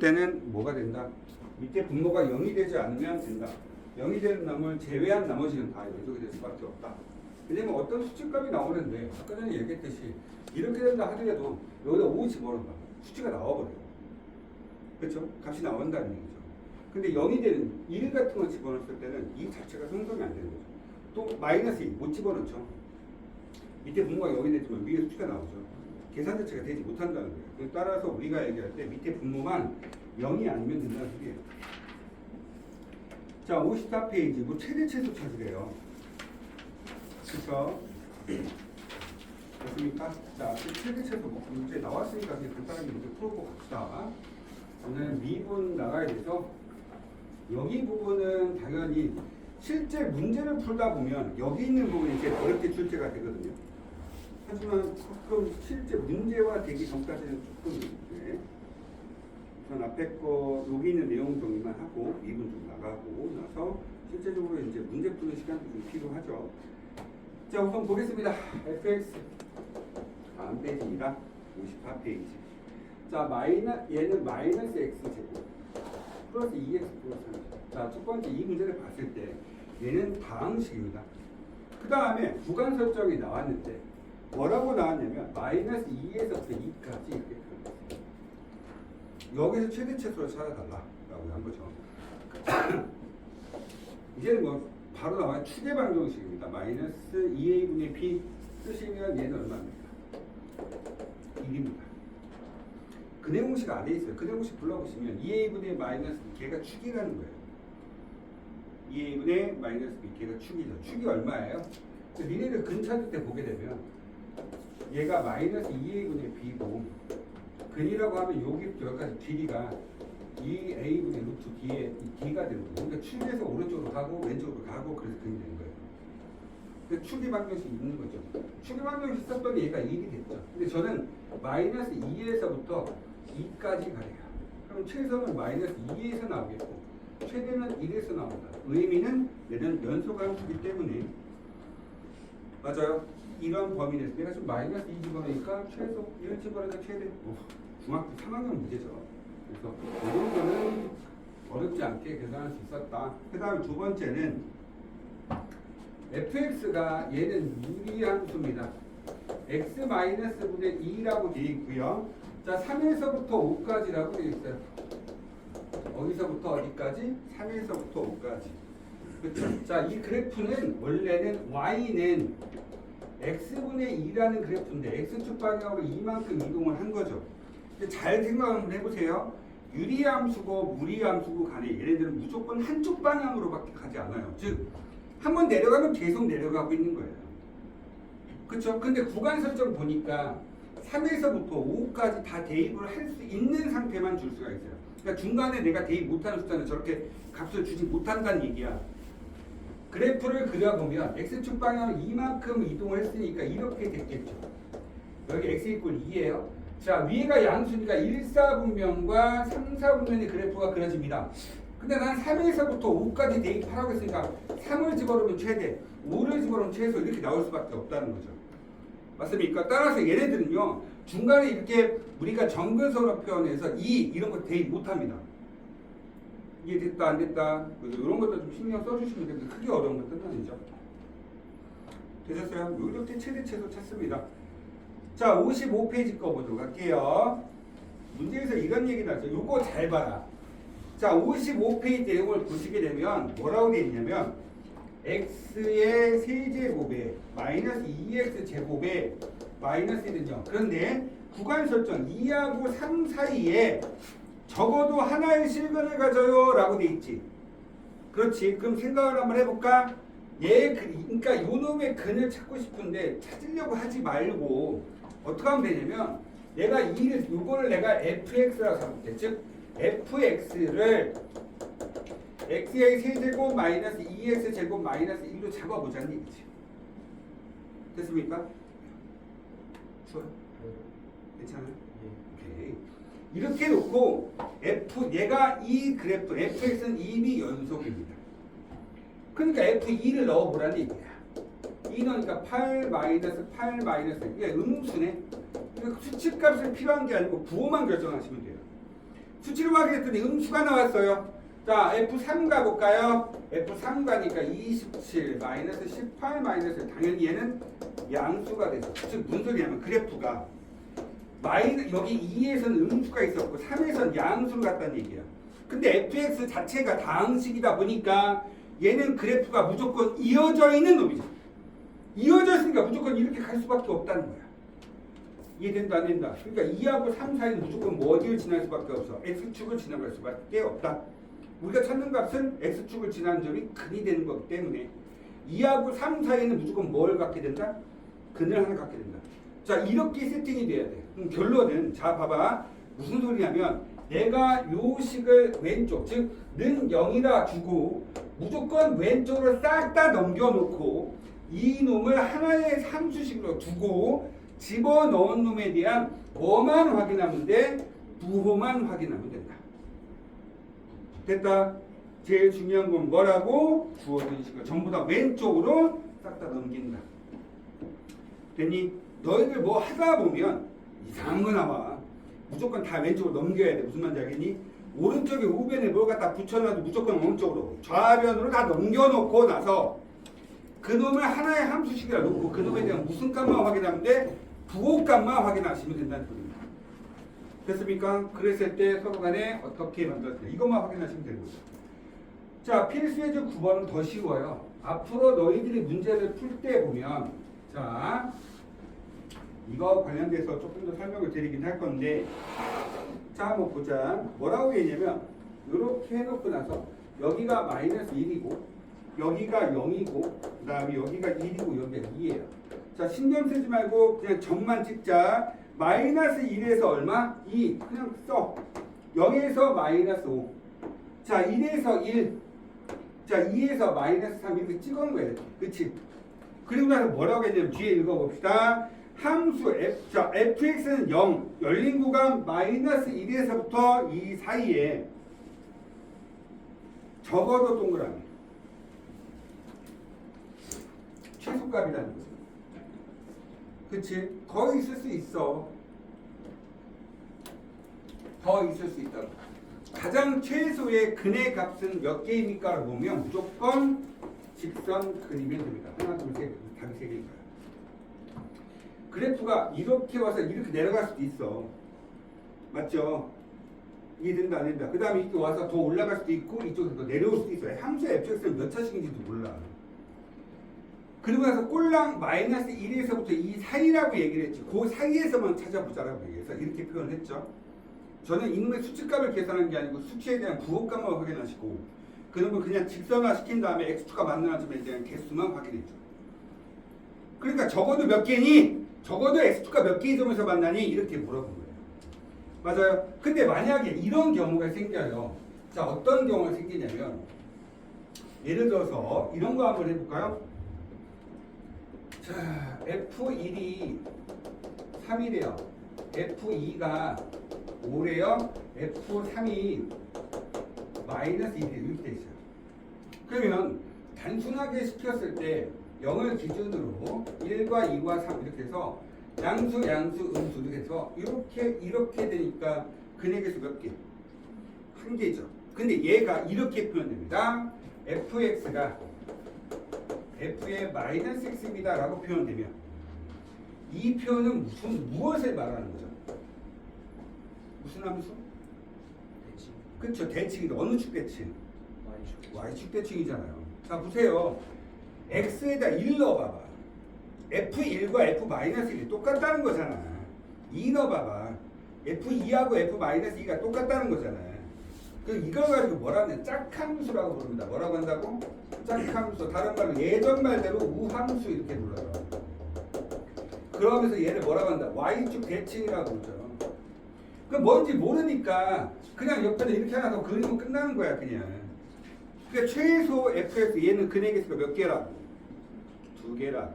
때는 뭐가 된다? 밑에 분모가 0이 되지 않으면 된다. 0이 되는 놈을 제외한 나머지는 다 연속이 될 수밖에 없다. 왜냐면 어떤 수치값이 나오는데 아까 전에 얘기했듯이 이렇게 된다 하더라도 여기다 5 집어넣어봐. 수치가 나와버려요. 그렇죠? 값이 나온다는 얘기죠. 근데 0이 되는 1 같은 거 집어넣었을 때는 이 자체가 성립이 안 되는 거죠. 또 마이너스 2 못 집어넣죠. 밑에 분모가 0이 됐지만 위에 수치가 나오죠. 계산 자체가 되지 못한다는 거예요. 따라서 우리가 얘기할 때 밑에 분모만 0이 아니면 된다는 소리예요. 자, 54페이지 뭐 최대 최소 찾으래요. 그렇죠? 됐습니까? 자, 최대 최소 뭐 문제 나왔으니까 그냥 간단하게 문제 풀어보고 갑시다. 오늘 미분 나가야 돼서 여기 부분은 당연히 실제 문제를 풀다 보면 여기 있는 부분이 제일 어렵게 출제가 되거든요. 하지만 조금 실제 문제화 되기 전까지는 조금 네. 우선 앞에 거 여기 있는 내용 정리만 하고 미분 좀 나가고 나서 실제적으로 이제 문제 푸는 시간도 좀 필요하죠. 자, 우선 보겠습니다. fx 다음 페이지입니다. 54페이지. 자, 얘는 마이너스 x 제곱 플러스 2x 플러스 30. 자, 첫 번째 이 문제를 봤을 때 얘는 다항식입니다. 그 다음에 구간 설정이 나왔는데 뭐라고 나왔냐면 마이너스 2에서부터 2까지 이렇게 들어갔어요. 여기서 최대 최소를 찾아달라라고 한 거죠. 이제는 뭐 바로 나와요. 추계 방정식입니다. 마이너스 2a분의 b 쓰시면 얘는 얼마입니까? 1입니다. 근해 공식 안에 있어요. 근해 공식 불러보시면 2a분의 마이너스 걔가 축이라는 거예요. 2a분의 마이너스 b 걔가 축이죠. 축이 얼마예요? 니네들 근 찾을 때 보게 되면 얘가 마이너스 2a분의 b고 근이라고 하면 여기부터 여기까지 길이가 2a분의 루트 d에 d가 되는 거예요. 그러니까 축에서 오른쪽으로 가고 왼쪽으로 가고 그래서 근이 되는 거예요. 그러니까 축이 방정식이 있는 거죠. 축이 방정식 썼더니 얘가 1이 됐죠. 근데 저는 마이너스 2에서부터 2까지 가래요. 그럼 최소는 마이너스 2에서 나오겠고 최대는 1에서 나온다. 의미는 얘는 연소함수기 때문에 맞아요. 이런 범위 내에서 내가 지금 마이너스 2 집어넣으니까 최소 1 집어넣으니까 최대 중학교 3학년 문제죠. 그래서 이 정도는 어렵지 않게 계산할 수 있었다. 그 다음에 두 번째는 fx가 얘는 유리함수입니다. x-분의 2라고 되어 있고요. 자, 3에서부터 5까지라고 되어 있어요. 어디서부터 어디까지? 3에서부터 5까지. 그렇죠? 자, 이 그래프는 원래는 y는 x분의 2라는 그래프인데 x축 방향으로 이만큼 이동을 한 거죠. 근데 잘 생각 한번 해보세요. 유리함수고 무리함수고 간에 얘네들은 무조건 한쪽 방향으로밖에 가지 않아요. 즉 한번 내려가면 계속 내려가고 있는 거예요. 그렇죠? 근데 구간 설정 보니까 3에서부터 5까지 다 대입을 할 수 있는 상태만 줄 수가 있어요. 그러니까 중간에 내가 대입 못하는 숫자는 저렇게 값을 주지 못한다는 얘기야. 그래프를 그려보면 x축 방향으로 이만큼 이동을 했으니까 이렇게 됐겠죠. 여기 x 이퀄 2예요. 자, 위가 양수니까 1, 4분면과 3, 4분면의 그래프가 그려집니다. 근데 난 3에서부터 5까지 대입하라고 했으니까 3을 집어넣으면 최대, 5를 집어넣으면 최소 이렇게 나올 수밖에 없다는 거죠. 맞습니까? 따라서 얘네들은요 중간에 이렇게 우리가 정근선으로 표현해서 2 이런 거 대입 못합니다. 이게 됐다 안 됐다 이런 것도 좀 신경 써주시면 되는데 크게 어려운 것들은 아니죠. 되셨어요? 이렇게 최대 최소 찾습니다. 자, 55페이지 거 보도록 할게요. 문제에서 이런 얘기 나왔죠. 요거 잘 봐라. 자, 55페이지 내용을 보시게 되면 뭐라고 되어 있냐면 x의 세제곱에 마이너스 2x 제곱에 마이너스 1은요. 그런데 구간 설정 2하고 3 사이에 적어도 하나의 실근을 가져요 라고 돼 있지. 그렇지. 그럼 생각을 한번 해볼까? 그러니까 요 놈의 근을 찾고 싶은데 찾으려고 하지 말고 어떻게 하면 되냐면 내가 요거를 내가 fx라고 잡을게. 즉 fx를 x의 세제곱 마이너스 2x 제곱 마이너스 1로 잡아보자는 얘기지. 됐습니까? 좋아요? 괜찮아요? 오케이. 이렇게 놓고 얘가 이 그래프 fx는 이미 연속입니다. 그러니까 f2를 넣어보라는 얘기야. 2 넣으니까 8 마이너스 8 마이너스 이게 음수네. 그러니까 수치값은 필요한 게 아니고 부호만 결정하시면 돼요. 수치를 확인했더니 음수가 나왔어요. 자, F3 가볼까요? F3 가니까 27 마이너스 18 마이너스 당연히 얘는 양수가 되죠. 즉 무슨 소리냐면 그래프가 여기 2에서는 음수가 있었고 3에서는 양수를 갖다는 얘기야. 근데 fx 자체가 다항식이다 보니까 얘는 그래프가 무조건 이어져 있는 놈이죠. 이어져 있으니까 무조건 이렇게 갈 수밖에 없다는 거야. 이해된다 안 된다? 그러니까 2하고 3 사이는 무조건 뭐 어디를 지날 수밖에 없어? x축을 지나갈 수밖에 없다. 우리가 찾는 값은 x축을 지나는 점이 근이 되는 거기 때문에 2하고 3 사이는 무조건 뭘 갖게 된다? 근을 하나 갖게 된다. 자, 이렇게 세팅이 돼야 돼. 그럼 결론은 자 봐봐. 무슨 소리냐면 내가 요 식을 왼쪽 즉 는 0이라 주고 무조건 왼쪽으로 싹 다 넘겨놓고 이 놈을 하나의 함수식으로 두고 집어넣은 놈에 대한 뭐만 확인하면 돼? 부호만 확인하면 된다. 됐다. 제일 중요한 건 뭐라고? 주어진 식을 전부 다 왼쪽으로 싹 다 넘긴다. 됐니? 너희들 뭐 하다 보면 이상한 거 나와. 무조건 다 왼쪽으로 넘겨야 돼. 무슨 말인지 알겠니? 오른쪽에 우변에 뭘 갖다 붙여놔도 무조건 오른쪽으로 좌변으로 다 넘겨놓고 나서 그놈을 하나의 함수식이라 놓고 그놈에 대한 무슨 값만 확인하면 돼? 부호값만 확인하시면 된다는 겁니다. 됐습니까? 그랬을 때 서로 간에 어떻게 만들었냐 이것만 확인하시면 되는 거죠. 자, 필수예제 9번은 더 쉬워요. 앞으로 너희들이 문제를 풀 때 보면 자 이거 관련돼서 조금 더 설명을 드리긴 할 건데 자 한번 보자. 뭐라고 했냐면 이렇게 해놓고 나서 여기가 마이너스 1이고 여기가 0이고 그 다음에 여기가 1이고 여기가 2예요. 자, 신경 쓰지 말고 그냥 점만 찍자. 마이너스 1에서 얼마? 2 그냥 써. 0에서 마이너스 5. 자, 1에서 1. 자, 2에서 마이너스 3 이렇게 찍은 거예요. 그치? 그리고 나서 뭐라고 했냐면 뒤에 읽어봅시다. 함수 f, 자, fx는 0, 열린 구간 마이너스 1에서부터 2 사이에 적어도 동그라미 최소값이라는 거죠. 그치? 더 있을 수 있어. 더 있을 수 있다. 가장 최소의 근의 값은 몇 개입니까? 라고 보면 무조건 직선 그리면 됩니다. 하나, 둘, 셋, 답이 3개입니다. 그래프가 이렇게 와서 이렇게 내려갈 수도 있어. 맞죠? 이해된다 안 된다. 그 다음에 이렇게 와서 더 올라갈 수도 있고 이쪽에서 더 내려올 수도 있어요. 함수 fx는 몇 차식인지도 몰라. 그리고 나서 꼴랑 마이너스 1에서부터 2 사이라고 얘기를 했지. 그 사이에서만 찾아보자라고 얘기해서 이렇게 표현을 했죠. 저는 이놈의 수치값을 계산한 게 아니고 수치에 대한 부호값만 확인하시고 그러면 그냥 직선화 시킨 다음에 x축과 만나는 점에 대한 개수만 확인했죠. 그러니까 적어도 몇 개니? 적어도 x축과 몇 개의 점에서 만나니? 이렇게 물어본 거예요. 맞아요. 근데 만약에 이런 경우가 생겨요. 자, 어떤 경우가 생기냐면 예를 들어서 이런 거 한번 해볼까요? 자, F1이 3이래요. F2가 5래요. F3이 마이너스 1이 이렇게 돼 있어요. 그러면 단순하게 시켰을 때 0을 기준으로 1과 2와 3 이렇게 해서 양수, 음수 이렇게 해서 이렇게 되니까 근의 개수 몇 개? 한 개죠. 근데 얘가 이렇게 표현됩니다. fx가 f의 마이너스 x입니다 라고 표현되면 이 표현은 무엇을 말하는 거죠? 무슨 함수? 대칭. 그쵸, 대칭이다. 어느 축 대칭? y축 대칭이잖아요. 자, 보세요. x에다 1 넣어봐봐. f1과 f-1이 똑같다는 거잖아. 2 넣어봐봐. f2하고 f-2가 똑같다는 거잖아. 이걸 가지고 뭐라고 하냐? 짝함수라고 부릅니다. 뭐라고 한다고? 짝함수. 다른 말로 예전 말대로 우함수 이렇게 불러요. 그러면서 얘를 뭐라고 한다? y축 대칭이라고 부르죠. 그 뭔지 모르니까 그냥 옆에다 이렇게 하나 더 그리면 끝나는 거야 그냥. 그러니까 최소 fx 얘는 근의 개수가 몇 개라고? 2개라고.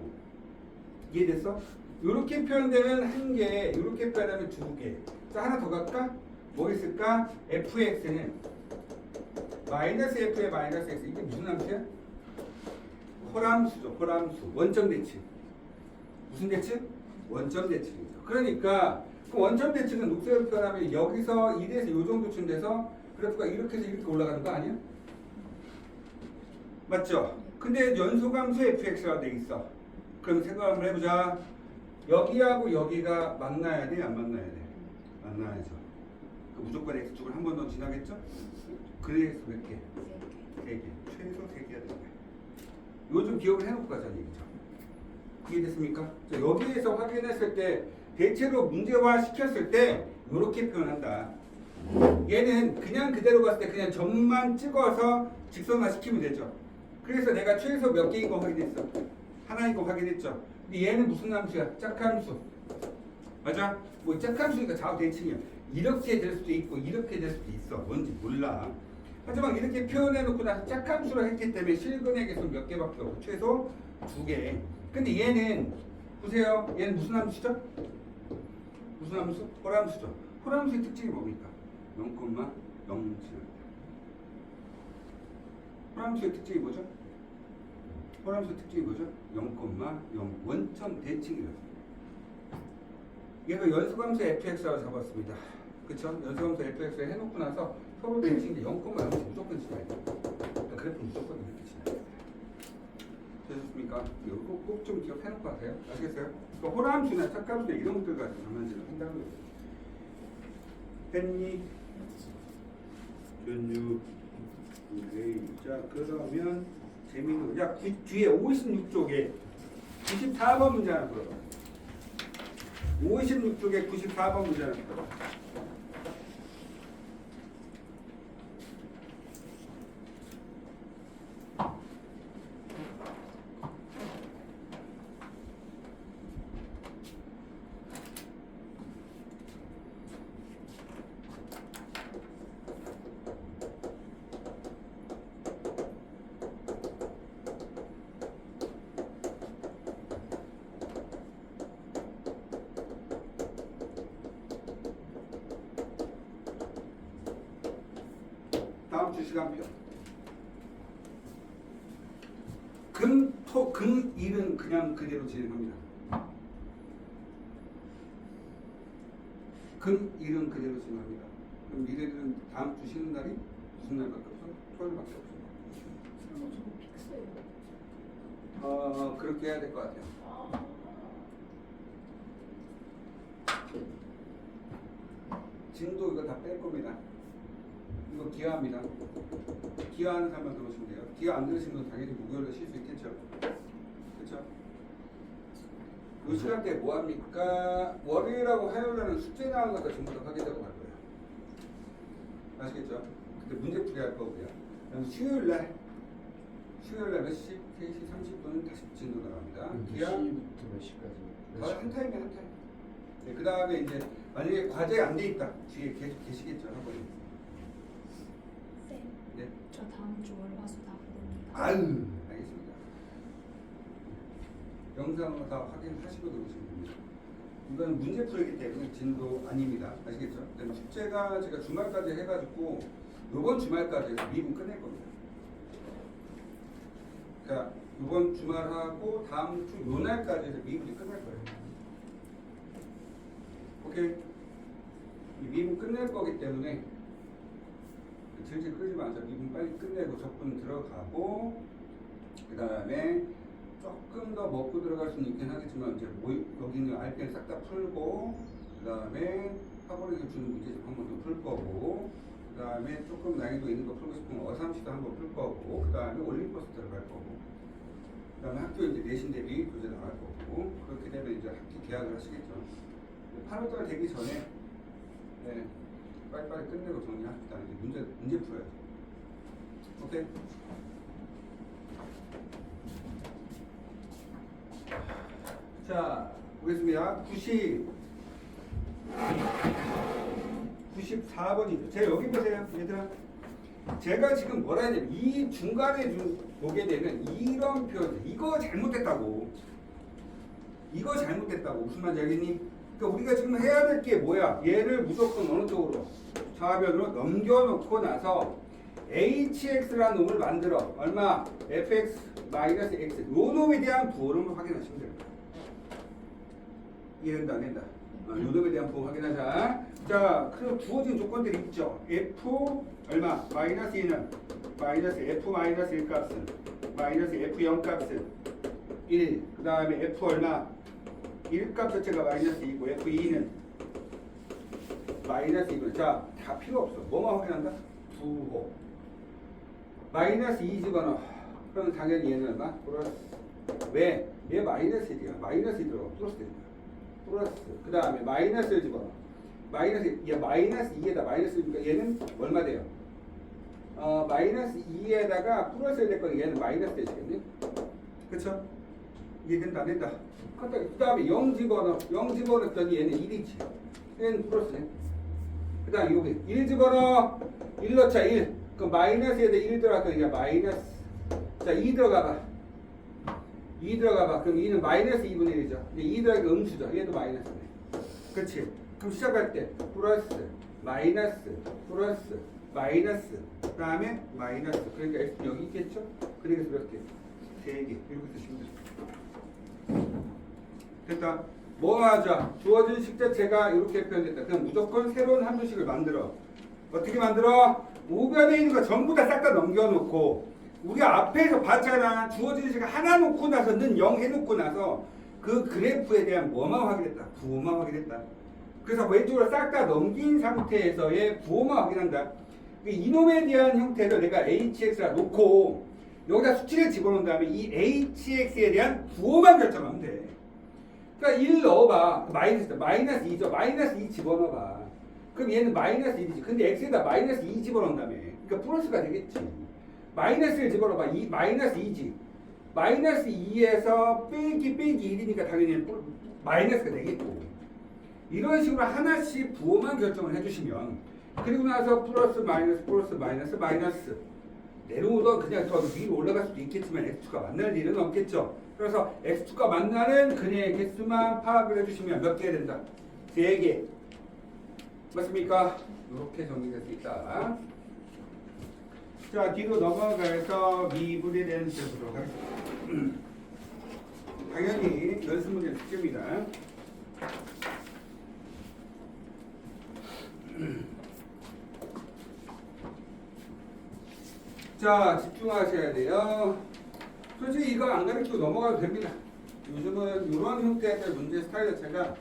이해됐어? 이렇게 표현되면 1개, 이렇게 표현하면 2개. 자, 하나 더 갈까? 뭐 있을까? fx는 마이너스 f의 마이너스 x. 이게 무슨 함수야? 홀함수죠. 홀함수. 원점 대칭. 무슨 대칭? 원점 대칭이죠. 그러니까 그 원점 대칭은 녹색으로 표현하면 여기서 1에서 이 정도쯤 돼서 그래프가 이렇게 해서 이렇게 올라가는 거 아니야? 맞죠? 근데 연소감수 fx가 돼 있어. 그럼 생각 한번 해보자. 여기하고 여기가 만나야 돼? 안 만나야 돼? 만나야죠. 그 무조건 x축을 한 번 더 지나겠죠? 그래서 몇 개? 3개. 최소 3개야 되는 거야. 이거 좀 기억을 해놓고 가자는 얘기죠. 이해됐습니까? 자, 여기에서 확인했을 때 대체로 문제화 시켰을 때 이렇게 표현한다. 얘는 그냥 그대로 봤을 때 그냥 점만 찍어서 직선화 시키면 되죠. 그래서 내가 최소 몇 개인 거 확인했어. 하나인 거 확인했죠. 근데 얘는 무슨 함수야? 짝함수. 맞아? 뭐 짝함수니까 좌우 대칭이야. 이렇게 될 수도 있고 이렇게 될 수도 있어. 뭔지 몰라. 하지만 이렇게 표현해놓고 나서 짝함수로 했기 때문에 실근의 개수는 몇 개밖에 없고 최소 2개. 근데 얘는 보세요. 얘는 무슨 함수죠? 무슨 함수? 홀함수죠. 홀함수의 특징이 뭡니까? 0,0. 홀함수의 특징이 뭐죠? 홀함수의 특징이 뭐죠? 0,0 원점 대칭이라고. 얘가 연수함수 fx라고 잡았습니다. 그쵸? 연수함수 fx를 해놓고 나서 서로 대칭인데 0,0이 무조건 지나야 돼. 그러니까 그래프 무조건 이렇게 지나야 돼. 되셨습니까? 이거 꼭 좀 기억해놓고 하세요. 아시겠어요? 그러니까 홀함수나 짝함수나 이런 것들 가지고 가만히를 한다는 거예요. 했니? 전유. 오케이. 자, 그러면 재미있는 거. 야, 뒤에 56쪽에 94번 문제 하나 풀어봐. 56쪽에 94번 문제 하나 풀어봐. 다음 주 시간표. 금, 일은 그냥 그대로 진행합니다. 금, 일은 그대로 진행합니다. 그럼 미래는 다음 주 쉬는 날이 무슨 날밖에 없어? 토요일밖에 없어. 저거 픽스예요. 그렇게 해야 될 것 같아요. 진도 이거 다 뺄 겁니다. 이거 기하입니다. 기하하는 사람만 들어오시면 돼요. 기하 안 들으시는 건 당연히 목요일에 쉴 수 있겠죠. 그렇죠? 이 시간 때 뭐 합니까? 월요일하고 화요일에는 숙제 나온 것도 전부 다 확인하고 갈 거예요. 아시겠죠? 근데 문제 풀이 할 거고요. 그럼 수요일날 몇 시? 3시 30분 다시 진도 나갑니다. 기하 2시부터 몇 시까지? 한 타임에 한 타임. 네, 그 다음에 이제 만약에 과제 안 돼 있다. 뒤에 계시겠죠, 학원에. 쌤, 네. 저 다음 주 월화수 다 부릅니다. 아유, 알겠습니다. 영상으로 다 확인하시고 들어오시면 됩니다. 이건 문제 풀이기 때문에 진도 아닙니다. 아시겠죠? 그다음에 숙제가 제가 주말까지 해가지고 이번 주말까지 해서 미분 끝낼 겁니다. 그러니까 이번 주말하고 다음 주 요날까지 해서 미분이 끝날 거예요. 오케이? 이 미분 끝낼 거기 때문에 질질 끌지 마세요. 미분 빨리 끝내고 적분 들어가고 그 다음에 조금 더 먹고 들어갈 수는 있긴 하겠지만 이제 여기는 RPN 싹 다 풀고 그 다음에 학원에서 주는 문제 좀 한 번 더 풀 거고 그 다음에 조금 난이도 있는 거 풀고 싶으면 어삼시도 한 번 풀 거고 그 다음에 올림버스 들어갈 거고 그 다음에 학교 이제 내신 대비 교재 나갈 거고 그렇게 되면 이제 학기 계약을 하시겠죠. 8월달 되기 전에 네, 빨리빨리 끝내고 정리합시다. 이제 문제 풀어야죠. 오케이? 자, 보겠습니다. 94번이죠. 제가 여기 보세요, 얘들아. 제가 지금 뭐라 해야 되냐면 이 중간에 보게 되면 이런 표현, 이거 잘못됐다고. 무슨 말인지 알겠니? 그러니까 우리가 지금 해야 될 게 뭐야? 얘를 무조건 어느 쪽으로? 좌변으로 넘겨놓고 나서 hx라는 놈을 만들어. 얼마? fx-x. 요 놈에 대한 부호름을 확인하시면 됩니다. 이해된다, 안 된다? 요놈에 대한 부호 확인하자. 자, 그리고 주어진 조건들이 있죠. F 얼마? 마이너스 2는 마이너스 F 마이너스 1 값은 마이너스 F 0 값은 1. 그 다음에 F 얼마? 1 값 자체가 마이너스 2고 F 2는 마이너스 2고. 자, 다 필요 없어. 뭐만 확인한다? 부호. 마이너스 2 집어넣어. 그럼 당연히 얘는 얼마? 플러스. 왜? 얘 마이너스 1이야. 마이너스 1 들어가 플러스 되는 거야. 플러스. 그 다음에 마이너스를 집어넣어. 얘 마이너스 2에다 마이너스니까 얘는 얼마 돼요? 마이너스 2에다가 플러스를 됐거든. 얘는 마이너스 되시겠네. 그쵸? 이해된다 안 된다. 그 다음에 0 집어넣어. 0 집어넣었더니 얘는 1이지. 얘는 플러스네. 그 다음 여기 1 집어넣어. 1 넣자 1. 그럼 마이너스에다 1 들어갔더니 이게 마이너스. 자, 2 들어가봐. 2 들어가봐. 그럼 2는 마이너스 2분의 1이죠. 2 들어가니까 음수죠. 얘도 마이너스네. 그치? 그럼 시작할 때 플러스, 마이너스, 플러스, 마이너스, 그 다음에 마이너스. 그러니까 X는 여기 있겠죠? 그러니까 몇 개? 3개. 이렇게 쓰시면 돼요. 됐다. 뭐 하자? 주어진 식 자체가 이렇게 표현됐다. 그럼 무조건 새로운 함수식을 만들어. 어떻게 만들어? 우변에 있는 거 전부 다 싹 다 넘겨놓고 우리가 앞에서 봤잖아. 주어진 식 하나 놓고 나서 는 0 해놓고 나서 그 그래프에 대한 뭐만 확인했다? 부호만 확인했다. 그래서 왼쪽으로 싹 다 넘긴 상태에서의 부호만 확인한다. 이놈에 대한 형태를 내가 hx라 놓고 여기다 수치를 집어넣은 다음에 이 hx에 대한 부호만 결정하면 돼. 그러니까 1 넣어봐. 마이너스 2죠. 마이너스 2 집어넣어봐. 그럼 얘는 마이너스 1이지. 근데 x에다 마이너스 2 집어넣은 다음에 그러니까 플러스가 되겠지. 마이너스를 집어넣어봐. 마이너스 2지. 마이너스 2에서 빼기 1이니까 당연히 마이너스가 되겠고. 이런 식으로 하나씩 부호만 결정을 해주시면 그리고 나서 플러스 마이너스 마이너스 내려오던 그냥 더 위로 올라갈 수도 있겠지만 x축과 만날 일은 없겠죠. 그래서 x축과 만나는 그녀의 개수만 파악을 해주시면 몇 개 된다? 3개. 맞습니까? 이렇게 정리될 수 있다. 자, 뒤로 넘어가서 미분에 대한 문제 보도록 하겠습니다. 당연히 연습 문제 숙제입니다. 자, 집중하셔야 돼요. 솔직히 이거 안 가르치고 넘어가도 됩니다. 요즘은 이런 형태의 문제 스타일 자체가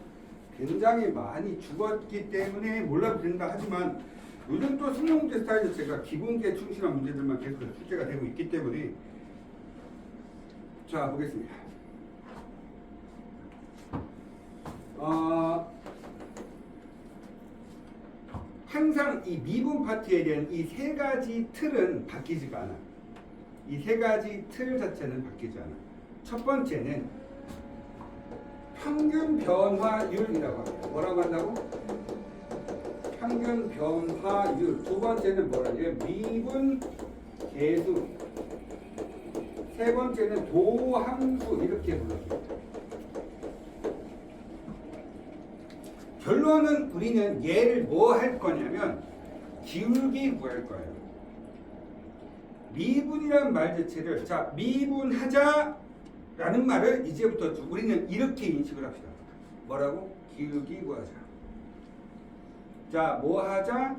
굉장히 많이 죽었기 때문에 몰라도 된다 하지만 요즘 또 승용 문제 스타일 자체가 기본기에 충실한 문제들만 계속 숙제가 되고 있기 때문에 자, 보겠습니다. 항상 이 미분 파트에 대한 이 세 가지 틀은 바뀌지가 않아. 이 세 가지 틀 자체는 바뀌지 않아. 첫 번째는 평균 변화율이라고 합니다. 뭐라고 한다고? 평균 변화율. 두 번째는 뭐라고요? 미분 계수. 세 번째는 도함수 이렇게 불러줍니다. 결론은 우리는 얘를 뭐 할 거냐면 기울기 구할 거예요. 미분이라는 말 자체를 자 미분하자 라는 말을 이제부터 우리는 이렇게 인식을 합시다. 뭐라고? 기울기 구하자. 자, 뭐 하자?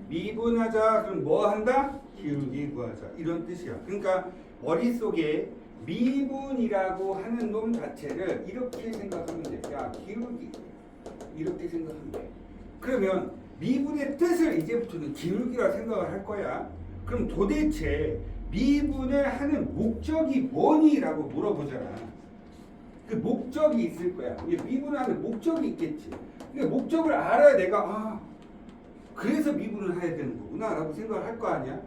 미분하자. 그럼 뭐 한다? 기울기 구하자. 이런 뜻이야. 그러니까 머릿속에 미분이라고 하는 놈 자체를 이렇게 생각하면 돼. 야, 기울기. 이렇게 생각하면 돼. 그러면 미분의 뜻을 이제부터는 기울기라 생각을 할 거야. 그럼 도대체 미분을 하는 목적이 뭐니? 라고 물어보잖아. 그 목적이 있을 거야. 미분하는 목적이 있겠지. 근데 목적을 알아야 내가 그래서 미분을 해야 되는 거구나 라고 생각을 할 거 아니야.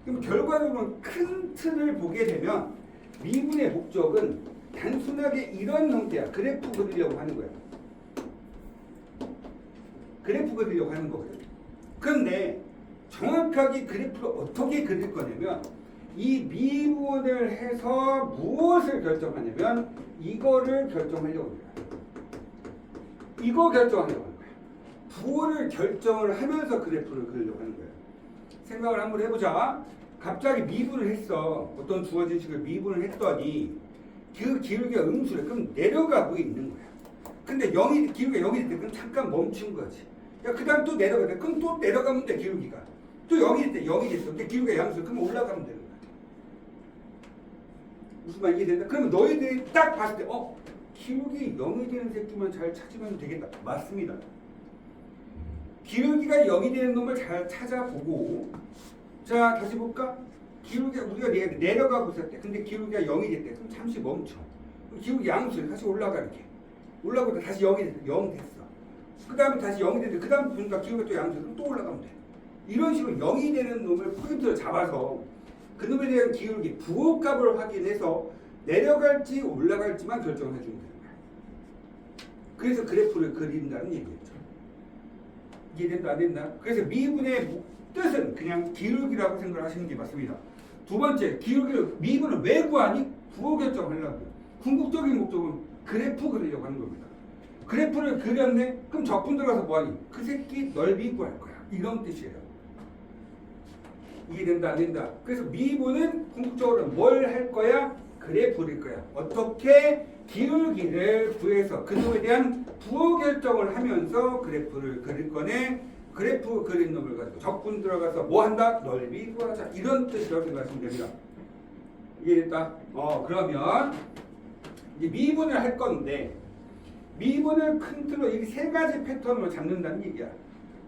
그럼 결과적으로 큰 틀을 보게 되면 미분의 목적은 단순하게 이런 형태야. 그래프 그리려고 하는 거야. 그래프 그리려고 하는 거거든. 그런데 정확하게 그래프를 어떻게 그릴 거냐면 이 미분을 해서 무엇을 결정하냐면 이거를 결정하려고 해요. 이거 결정하려고 하는 거야. 부호를 결정을 하면서 그래프를 그리려고 하는 거예요. 생각을 한번 해보자. 갑자기 미분을 했어. 어떤 주어진 식을 미분을 했더니 그 기울기가 음수래. 그럼 내려가고 있는 거야. 그 근데 기울기가 0이 될 때 그럼 잠깐 멈춘 거지. 야, 그 다음 또 내려가 돼. 그럼 또 내려가면 돼, 기울기가. 또 0이 될 때 0이 됐어. 근데 기울기가 양수. 그럼 올라가면 되는 거야. 무슨 말 이해된다? 그러면 너희들이 딱 봤을 때, 기울기 0이 되는 새끼만 잘 찾으면 되겠다. 맞습니다. 기울기가 0이 되는 놈을 잘 찾아보고, 자, 다시 볼까? 기울기가 우리가 내려가고 있을 때, 근데 기울기가 0이 됐대. 그럼 잠시 멈춰. 그럼 기울기 양수 다시 올라가 이렇게. 올라가고 다시 0이 됐어. 0 됐어. 그 다음에 다시 0이 됐는데, 그 다음 보니까 기울기가 또 양수. 그럼 또 올라가면 돼. 이런 식으로 0이 되는 놈을 포인트를 잡아서 그 놈에 대한 기울기 부호값을 확인해서 내려갈지 올라갈지만 결정을 해주면 되는 거야. 그래서 그래프를 그린다는 얘기였죠. 이해된다 안 된다? 그래서 미분의 뜻은 그냥 기울기라고 생각하시는 게 맞습니다. 두 번째, 미분을 왜 구하니? 부호 결정하려고. 궁극적인 목적은 그래프 그리려고 하는 겁니다. 그래프를 그렸네? 그럼 적분 들어가서 뭐하니? 그 새끼 넓이 구할 거야. 이런 뜻이에요. 이해된다 안 된다? 그래서 미분은 궁극적으로 뭘 할 거야? 그래프를 거야. 어떻게? 기울기를 구해서 그놈에 대한 부호 결정을 하면서 그래프를 그릴 거네. 그래프 그린 놈을 가지고 적분 들어가서 뭐 한다? 넓이 구하자. 이런 뜻이라고 생각하시면 됩니다. 이해됐다? 그러면 이제 미분을 할 건데 미분을 큰 틀로 이 세 가지 패턴으로 잡는다는 얘기야.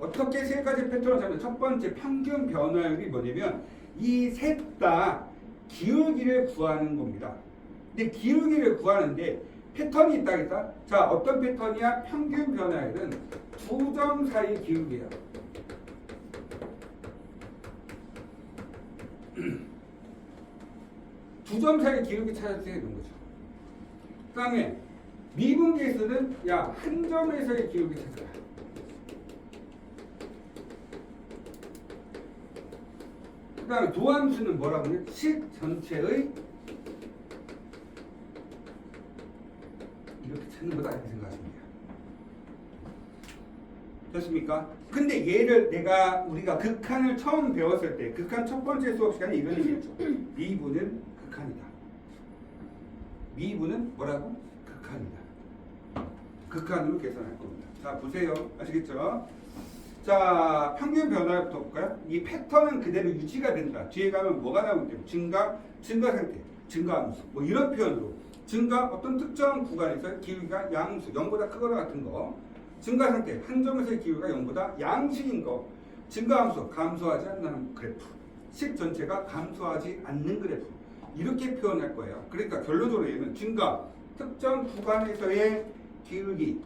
어떻게 세 가지 패턴을 잡는? 첫 번째 평균 변화율이 뭐냐면 이 셋 다 기울기를 구하는 겁니다. 근데 기울기를 구하는데 패턴이 있다겠다. 자, 어떤 패턴이야? 평균 변화율은 두 점 사이 기울기예요. 두 점 사이 기울기 찾아서 되는 거죠. 그 다음에 미분 계수는 한 점에서의 기울기 찾아라. 그 다음에 도함수는 뭐라고 하냐? 식 전체의 이렇게 찾는 거다 이렇게 생각하시면 돼요. 됐습니까? 근데 우리가 극한을 처음 배웠을 때 극한 첫 번째 수업 시간에 이런 얘기했죠. 미분은 극한이다. 미분은 뭐라고? 극한이다. 극한으로 계산할 겁니다. 자, 보세요. 아시겠죠? 자, 평균 변화부터 볼까요? 이 패턴은 그대로 유지가 된다. 뒤에 가면 뭐가 나오게 돼요? 증가 상태, 증가함수. 뭐 이런 표현으로. 어떤 특정 구간에서 기울기가 양수, 0보다 크거나 같은 거. 증가 상태, 한 점에서의 기울기가 0보다 양식인 거. 증가함수, 감소하지 않는 그래프. 식 전체가 감소하지 않는 그래프. 이렇게 표현할 거예요. 그러니까 결론적으로 얘는 특정 구간에서의 기울기.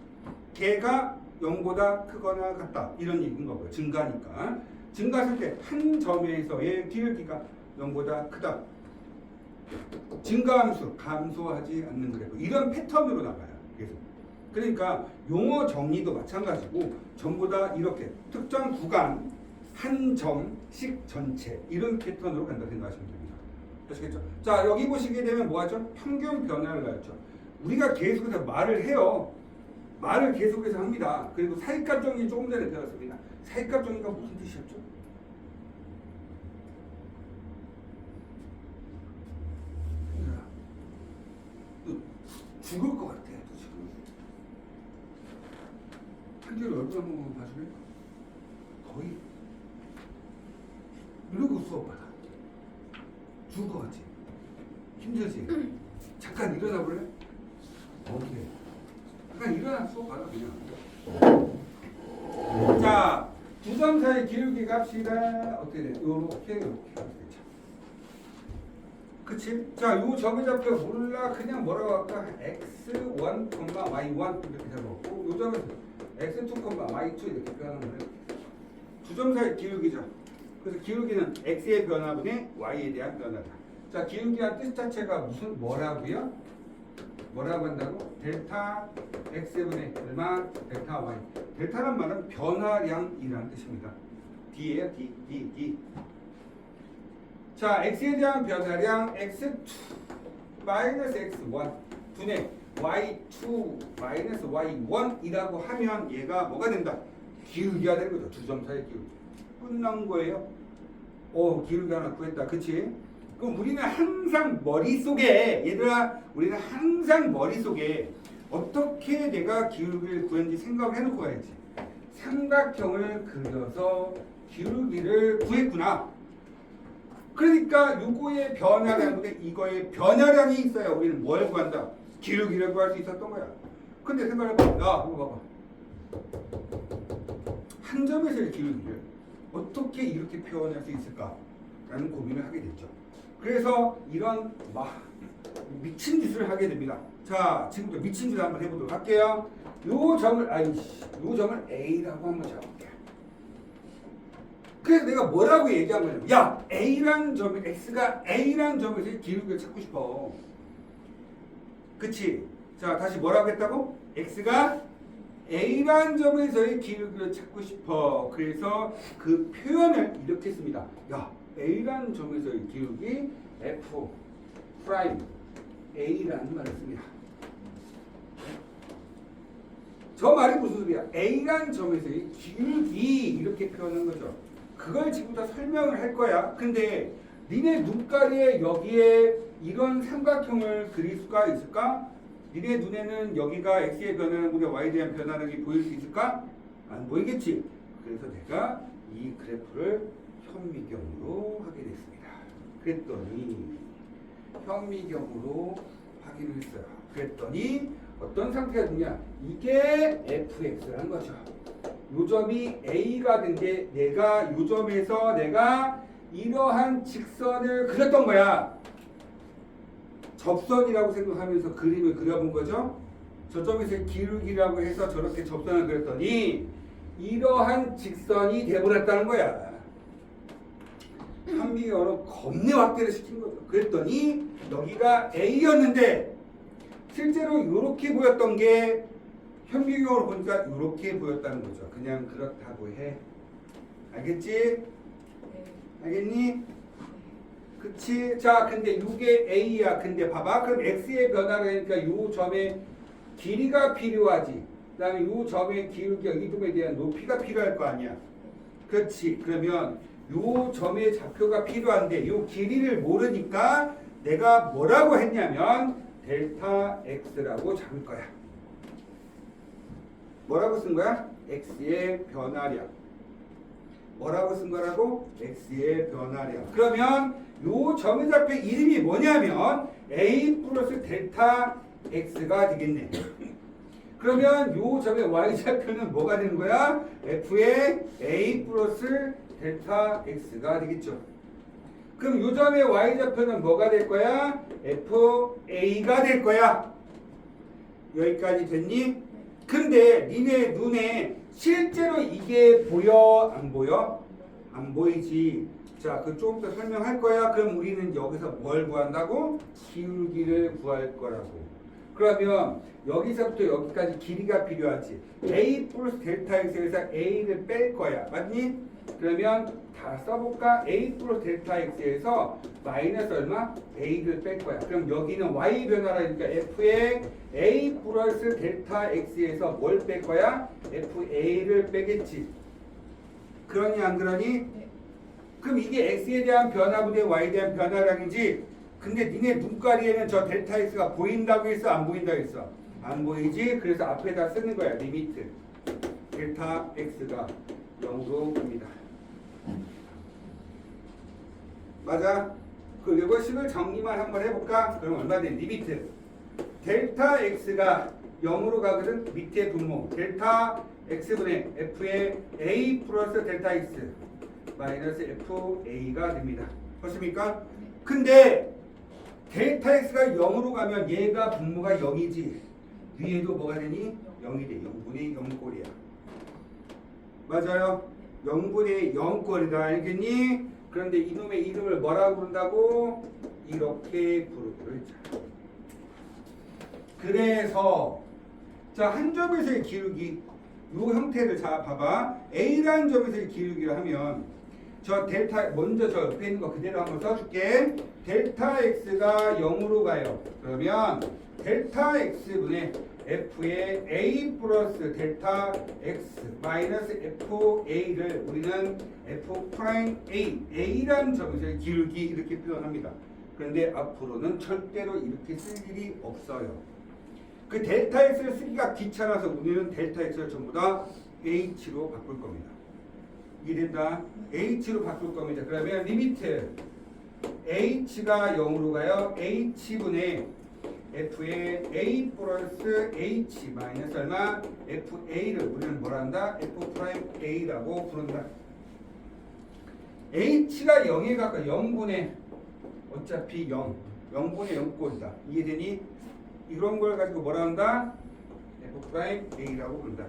걔가 0보다 크거나 같다. 이런 얘기인 거고요. 증가니까. 증가 상태, 한 점에서의 기울기가 0보다 크다. 증가함수, 감소하지 않는 그래프. 이런 패턴으로 나가요. 계속. 그러니까 용어 정리도 마찬가지고 전부 다 이렇게 특정 구간, 한 점씩 전체 이런 패턴으로 간다 생각하시면 됩니다. 아시겠죠? 자, 여기 보시게 되면 뭐하죠? 평균 변화를 가르쳐. 우리가 계속해서 말을 해요. 말을 계속해서 합니다. 그리고 사익값 정리 조금 전에 배웠습니다. 사익값 정리가 무슨 뜻이었죠? 죽을 것 같아. 또 지금. 한결 얼굴 한번 봐줄래? 거의 이러고 수업 받아. 죽을 것 같지? 힘들지? 잠깐 일어나 볼래? 오케이. 잠깐 일어나 수업 받아 그냥. 자, 두 점 사이 기울기 값이가 어떻게 돼? 요렇게 그치? 자, 요 점의 좌표 몰라. 그냥 뭐라고 할까? x1, y1 이렇게 잡았고 요 점에서 x2, y2 이렇게 표현하는 거예요. 두 점 사이 기울기죠. 그래서 기울기는 x의 변화분의 y에 대한 변화다. 자, 기울기란 뜻 자체가 뭐라고요? 뭐라고 한다고? 델타 x분의 얼마? 델타 y. 델타란 말은 변화량이라는 뜻입니다. d예요, d. 자, x에 대한 변화량 x2 마이너스 x1 분의 y2 마이너스 y1이라고 하면 얘가 뭐가 된다? 기울기가 되는 거죠. 두 점 사이 기울기. 끝난 거예요. 기울기 하나 구했다. 그치? 그럼 우리는 항상 머릿속에 얘들아 우리는 항상 머릿속에 어떻게 내가 기울기를 구했는지 생각을 해놓고 가야지. 삼각형을 그려서 기울기를 구했구나. 그러니까 요거의 변화량인데 이거의 변화량이 있어야 우리는 뭘 구한다? 기울기를 구할 수 있었던 거야. 근데 생각해봐. 야, 이거 봐봐. 한 점에서의 기울기를 어떻게 이렇게 표현할 수 있을까? 라는 고민을 하게 됐죠. 그래서 이런 막 미친 짓을 하게 됩니다. 자, 지금부터 미친 짓을 한번 해보도록 할게요. 요 점을 A라고 한번 잡을게요. 그래서 내가 뭐라고 얘기한 거냐면, 야, A라는 점이, X가 A라는 점에서 기울기를 찾고 싶어. 그치? 자, 다시 뭐라고 했다고? X가 A라는 점에서의 기울기를 찾고 싶어. 그래서 그 표현을 이렇게 씁니다. 야, A라는 점에서의 기울기 F 프라임 A라는 말을 씁니다. 저 말이 무슨 소리야? A라는 점에서의 기울기 이렇게 표현한 거죠. 그걸 지금부터 설명을 할 거야. 근데 니네 눈가리에 여기에 이런 삼각형을 그릴 수가 있을까? 니네 눈에는 여기가 X의 변화량보다 Y에 대한 변화량이 보일 수 있을까? 안 보이겠지? 그래서 내가 이 그래프를 현미경으로 하게 됐습니다. 그랬더니 현미경으로 확인을 했어요. 그랬더니 어떤 상태가 되냐? 이게 fx라는 거죠. 요 점이 a가 된 게 내가 요 점에서 내가 이러한 직선을 그렸던 거야. 접선이라고 생각하면서 그림을 그려본 거죠. 저 점에서 기울기라고 해서 저렇게 접선을 그렸더니 이러한 직선이 돼버렸다는 거야. 현미경으로 겁내 확대를 시킨 거죠. 그랬더니 여기가 A였는데 실제로 이렇게 보였던 게 현미경으로 보니까 이렇게 보였다는 거죠. 그냥 그렇다고 해. 알겠지? 알겠니? 그치? 자, 근데 이게 A야. 근데 봐봐. 그럼 X의 변화라니까 이 점의 길이가 필요하지. 그 다음에 이 점의 기울기와 이동에 대한 높이가 필요할 거 아니야. 그렇지. 그러면 이 점의 좌표가 필요한데 이 길이를 모르니까 내가 뭐라고 했냐면 델타 X라고 잡을 거야. 뭐라고 쓴 거야? X의 변화량. 뭐라고 쓴 거라고? X의 변화량. 그러면 이 점의 좌표 이름이 뭐냐면 A 플러스 델타 X가 되겠네. 그러면 이 점의 Y좌표는 뭐가 되는 거야? F의 A 플러스 델타 X가 되겠죠. 그럼 이 점의 Y좌표는 뭐가 될 거야? FA가 될 거야. 여기까지 됐니? 근데 니네 눈에 실제로 이게 보여? 안 보여? 안 보이지. 자, 그 조금 더 설명할 거야. 그럼 우리는 여기서 뭘 구한다고? 기울기를 구할 거라고. 그러면 여기서부터 여기까지 길이가 필요하지. A 플러스 델타 X에서 A를 뺄 거야. 맞니? 그러면 다 써볼까? A 플러스 델타 X에서 마이너스 얼마? A를 뺄 거야. 그럼 여기는 Y 변화라니까 F의 A 플러스 델타 X에서 뭘 뺄 거야? FA를 빼겠지. 그러니 안 그러니? 네. 그럼 이게 X에 대한 변화분의 Y에 대한 변화량이지. 근데 니네 눈가리에는 저 델타 X가 보인다고 했어? 안 보인다고 했어? 안 보이지? 그래서 앞에다 쓰는 거야. 리미트 델타 X가 0으로 갑니다. 맞아? 그 이것식을 정리만 한번 해볼까? 그럼 얼마 돼? 리미트 델타 X가 0으로 가거든. 밑에 분모 델타 X분의 F의 A 플러스 델타 X 마이너스 FA가 됩니다. 그렇습니까? 근데 델타 X가 0으로 가면 얘가 분모가 0이지. 위에도 뭐가 되니? 0이 돼. 0분의 0꼴이야. 맞아요? 0분의 0꼴이다. 알겠니? 그런데 이놈의 이름을 뭐라고 부른다고? 이렇게 부르기로 했잖아. 그래서 자, 한 점에서의 기울기 이 형태를 자 봐봐. A라는 점에서의 기울기를 하면 저 델타 먼저 저 옆에 있는 거 그대로 한번 써줄게. 델타 X가 0으로 가요. 그러면 델타 X분의 F의 A 플러스 델타 X 마이너스 FA를 우리는 F 프라임 A, A라는 점에서의 기울기 이렇게 표현합니다. 그런데 앞으로는 절대로 이렇게 쓸 일이 없어요. 그 델타 x를 쓰기가 귀찮아서 우리는 델타 x를 전부 다 h로 바꿀 겁니다. 이해된다? h로 바꿀 겁니다. 그러면 리미트 h가 0으로 가요. h분의 f의 a 플러스 h 마이너스 얼마? fa를 우리는 뭐라 한다? f 프라임 a라고 부른다. h가 0에 가까워 0분의 어차피 0분의 0꼴이다. 이해되니? 이런 걸 가지고 뭐라 한다? f 프라임 a라고 부른다.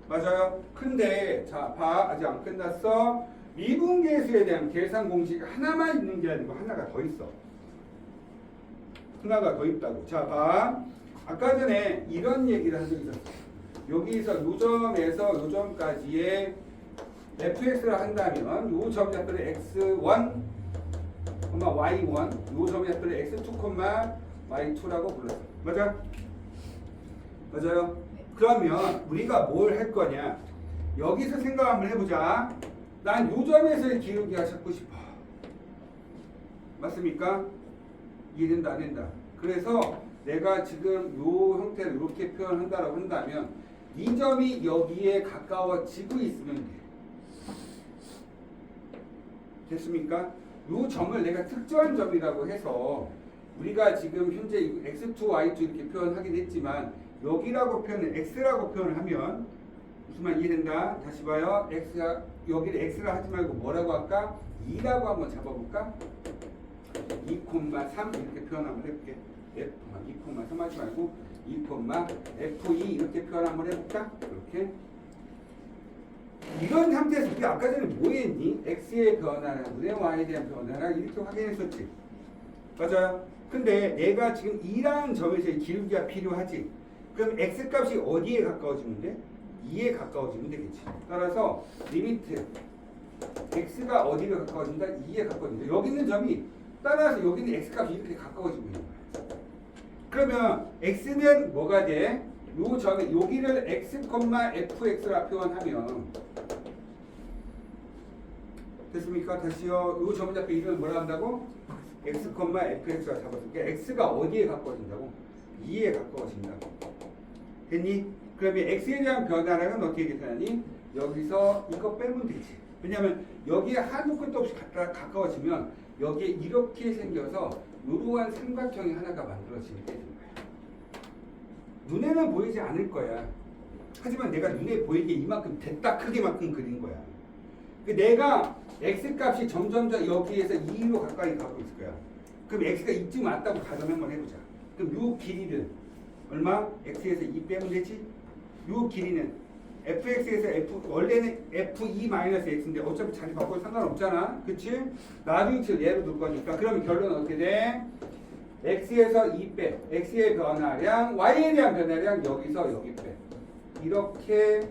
맞아요? 근데 자 봐, 아직 안 끝났어. 미분계수에 대한 계산 공식 하나만 있는 게 아니고 하나가 더 있어. 하나가 더 있다고. 자 봐, 아까 전에 이런 얘기를 한 적이 있었어. 여기서 요 점에서 요 점까지의 fx를 한다면 요 점 잡표를 x1, y1, 요 점 잡표를 x2, y2라고 불렀어. 맞아? 맞아요? 그러면 우리가 뭘 할 거냐? 여기서 생각 한번 해보자. 난 요 점에서의 기울기가 찾고 싶어. 맞습니까? 이해된다 안 된다. 그래서 내가 지금 요 형태를 이렇게 표현한다라고 한다면 이 점이 여기에 가까워지고 있으면 돼. 됐습니까? 요 점을 내가 특정한 점이라고 해서 우리가 지금 현재 x2, y2 이렇게 표현하긴 했지만 여기라고 표현을 x라고 표현을 하면 무슨 말 이해된다? 다시 봐요. x가 여기를 x라 하지 말고 뭐라고 할까? 2라고 한번 잡아볼까? 2,3 이렇게 표현 한번 해볼게. 2,3 하지 말고 2,f2 이렇게 표현 한번 해볼까? 이렇게. 이런 상태에서 우리 아까 전에 뭐 했니? x의 변화랑 분의 y에 대한 변화랑 이렇게 확인했었지. 맞아요? 근데 내가 지금 2라는 점에서의 기울기가 필요하지. 그럼 x 값이 어디에 가까워지면 돼? 2에 가까워지면 되겠지. 따라서 리미트 x가 어디로 가까워진다? 2에 가까워진다. 여기 있는 점이 따라서 여기 있는 x 값이 이렇게 가까워지고 있는 거야. 그러면 x는 뭐가 돼? 요 점에 여기를 x, fx라 표현하면 됐습니까? 다시요. 요 점을 잡혀 이름을 뭐라 한다고? x, fx라 잡았으니까 x가 어디에 가까워진다고? 2에 가까워진다고. 됐니? 그러면 x에 대한 변화량은 어떻게 계산하니? 여기서 이거 빼면 되지. 왜냐하면 여기에 한도 끝도 없이 가까워지면 여기에 이렇게 생겨서 이러한 삼각형이 하나가 만들어지게 되는 거야. 눈에는 보이지 않을 거야. 하지만 내가 눈에 보이게 이만큼 됐다 크게만큼 그린 거야. 내가 x 값이 점점 여기에서 2로 가까이 가고 있을 거야. 그럼 x가 이쯤 왔다고 가정을 한번 해보자. 그럼 요 길이를 얼마? x에서 2 빼면 되지? 요 길이는 fx에서 원래는 f2-x인데 어차피 자리 바꿔도 상관없잖아. 그치? 나중에 예로 둘 거니까. 그러면 결론은 어떻게 돼? x에서 2 빼. x의 변화량, y에 대한 변화량 여기서 여기 빼. 이렇게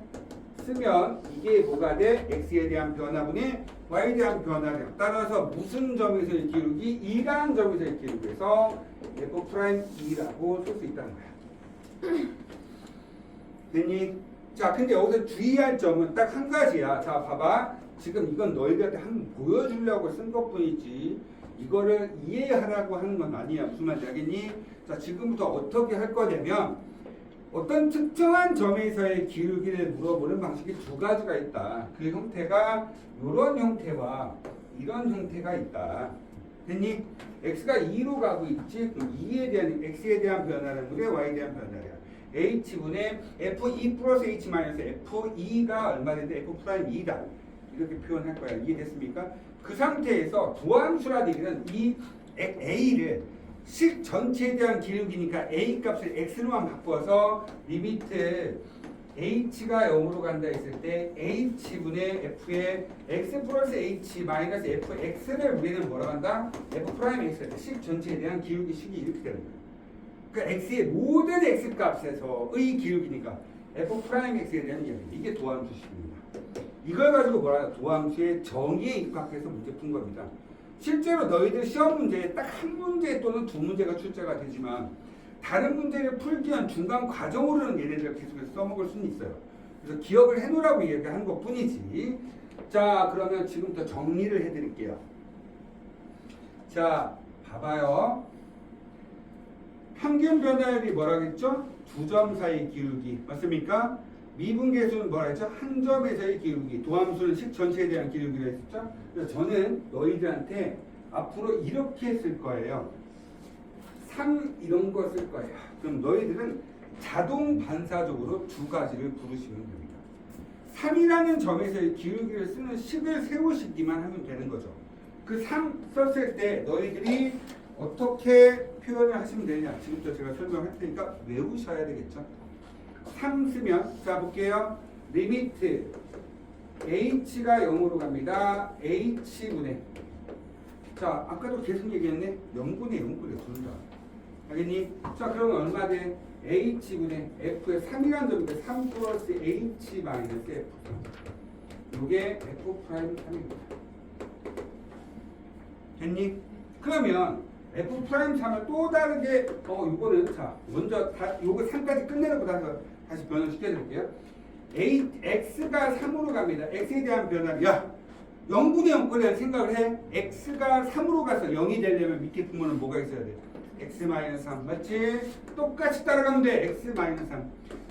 쓰면 이게 뭐가 돼? x에 대한 변화분의 y에 대한 변화량. 따라서 무슨 점에서의 기울기? 2라는 점에서의 기울기에서 f'2라고 쓸 수 있다는 거야. 됐니? 자, 근데 여기서 주의할 점은 딱 한 가지야. 자, 봐봐. 지금 이건 너희들한테 한번 보여주려고 쓴 것뿐이지 이거를 이해하라고 하는 건 아니야. 무슨 말인지 알겠니? 자, 지금부터 어떻게 할 거냐면 어떤 특정한 점에서의 기울기를 물어보는 방식이 두 가지가 있다. 그 형태가 이런 형태와 이런 형태가 있다. 됐니? x가 2로 가고 있지. 그럼 2에 대한 x에 대한 변화량분의 y에 대한 변화량. h분의 f2 플러스 h 마이너스 f2가 얼마 되는데 f'2다. 이렇게 표현할 거야. 이해됐습니까? 그 상태에서 도함수라는 얘기는 이 a를 식 전체에 대한 기울기니까 a 값을 x로만 바꿔서 리미트 h가 0으로 간다 했을 때 h분의 f의 x 플러스 h 마이너스 fx를 우리는 뭐라고 한다? f'x 할 때 식 전체에 대한 기울기 식이 이렇게 되는 거야. 그러니까 x의 모든 x 값에서의 기울기니까 f'x에 대한 이야기. 이게 도함수식입니다. 이걸 가지고 뭐라 하나? 도함수의 정의에 입각해서 문제 푼 겁니다. 실제로 너희들 시험 문제에 딱 한 문제 또는 두 문제가 출제가 되지만 다른 문제를 풀기 위한 중간 과정으로는 얘네들 계속해서 써먹을 수는 있어요. 그래서 기억을 해놓으라고 얘기하는 것 뿐이지. 자, 그러면 지금부터 정리를 해드릴게요. 자, 봐봐요. 평균 변화율이 뭐라겠죠? 두 점 사이 기울기 맞습니까? 미분계수는 뭐라 했죠? 한 점에서의 기울기, 도함수는 식 전체에 대한 기울기를 했었죠? 그래서 저는 너희들한테 앞으로 이렇게 쓸 거예요. 3 이런 거 쓸 거예요. 그럼 너희들은 자동 반사적으로 두 가지를 부르시면 됩니다. 3이라는 점에서의 기울기를 쓰는 식을 세우시기만 하면 되는 거죠. 그 3 썼을 때 너희들이 어떻게 표현을 하시면 되냐 지금부터 제가 설명할 테니까 외우셔야 되겠죠. 3 쓰면 자 볼게요. 리미트 h가 0으로 갑니다. h분의 자 아까도 계속 얘기했네. 0분의 0분의 둘 다 알겠니? 자 그러면 얼마 돼? h분의 f의 3이라는 점인데 3 플러스 h 마이너스 f 요게 f 프라임 3입니다. 됐니? 그러면 f 프라임 3을 또 다르게 요거는 자 먼저 요거 3까지 끝내놓고 다시 변환시켜 드릴게요. x가 3으로 갑니다. x에 대한 변화 야 0분의 0거리라는 생각을 해. x가 3으로 가서 0이 되려면 밑에 부분은 뭐가 있어야 돼? x-3 맞지? 똑같이 따라가면 돼. x-3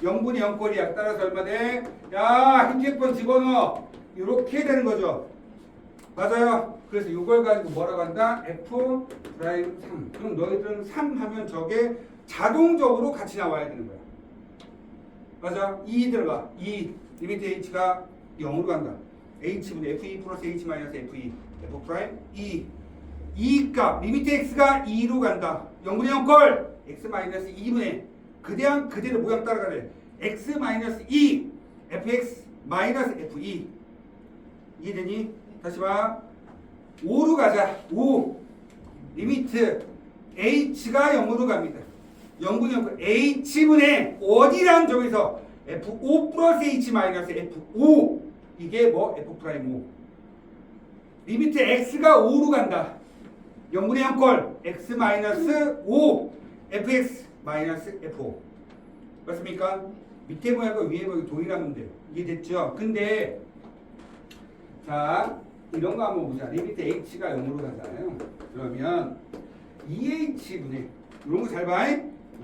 0분의 0거리야. 따라서 얼마 돼? 야 힌트폰 집어넣어. 이렇게 되는 거죠. 맞아요. 그래서 이걸 가지고 뭐라고 한다? f 프라임 3. 그럼 너희들은 3 하면 저게 자동적으로 같이 나와야 되는 거야. 맞아? 2 들어가. 2 리미트 h가 0으로 간다. h분의 f2 플러스 h 마이너스 f2 f 프라임 2 2 값 리미트 x가 2로 간다. 0분의 0걸 x 마이너스 2분의 그대로 모양 따라가래. x 마이너스 2 fx 마이너스 f2 이해되니? 다시 봐. 5로 가자. 5 리미트 h가 0으로 갑니다. 0분의 0 h분의 어디란 점에서 f5 플러스 h 마이너스 f5 이게 뭐 f 프라임 5 리미트 x가 5로 간다. 0분의 0꼴 x 마이너스 5 fx 마이너스 f5 맞습니까? 밑에 모양과 위에 모양이 동일하면 돼요. 이해됐죠? 근데 자 이런 거 한번 보자. 리미트 h가 0으로 가잖아요. 그러면 2h분의 이런 거 잘 봐.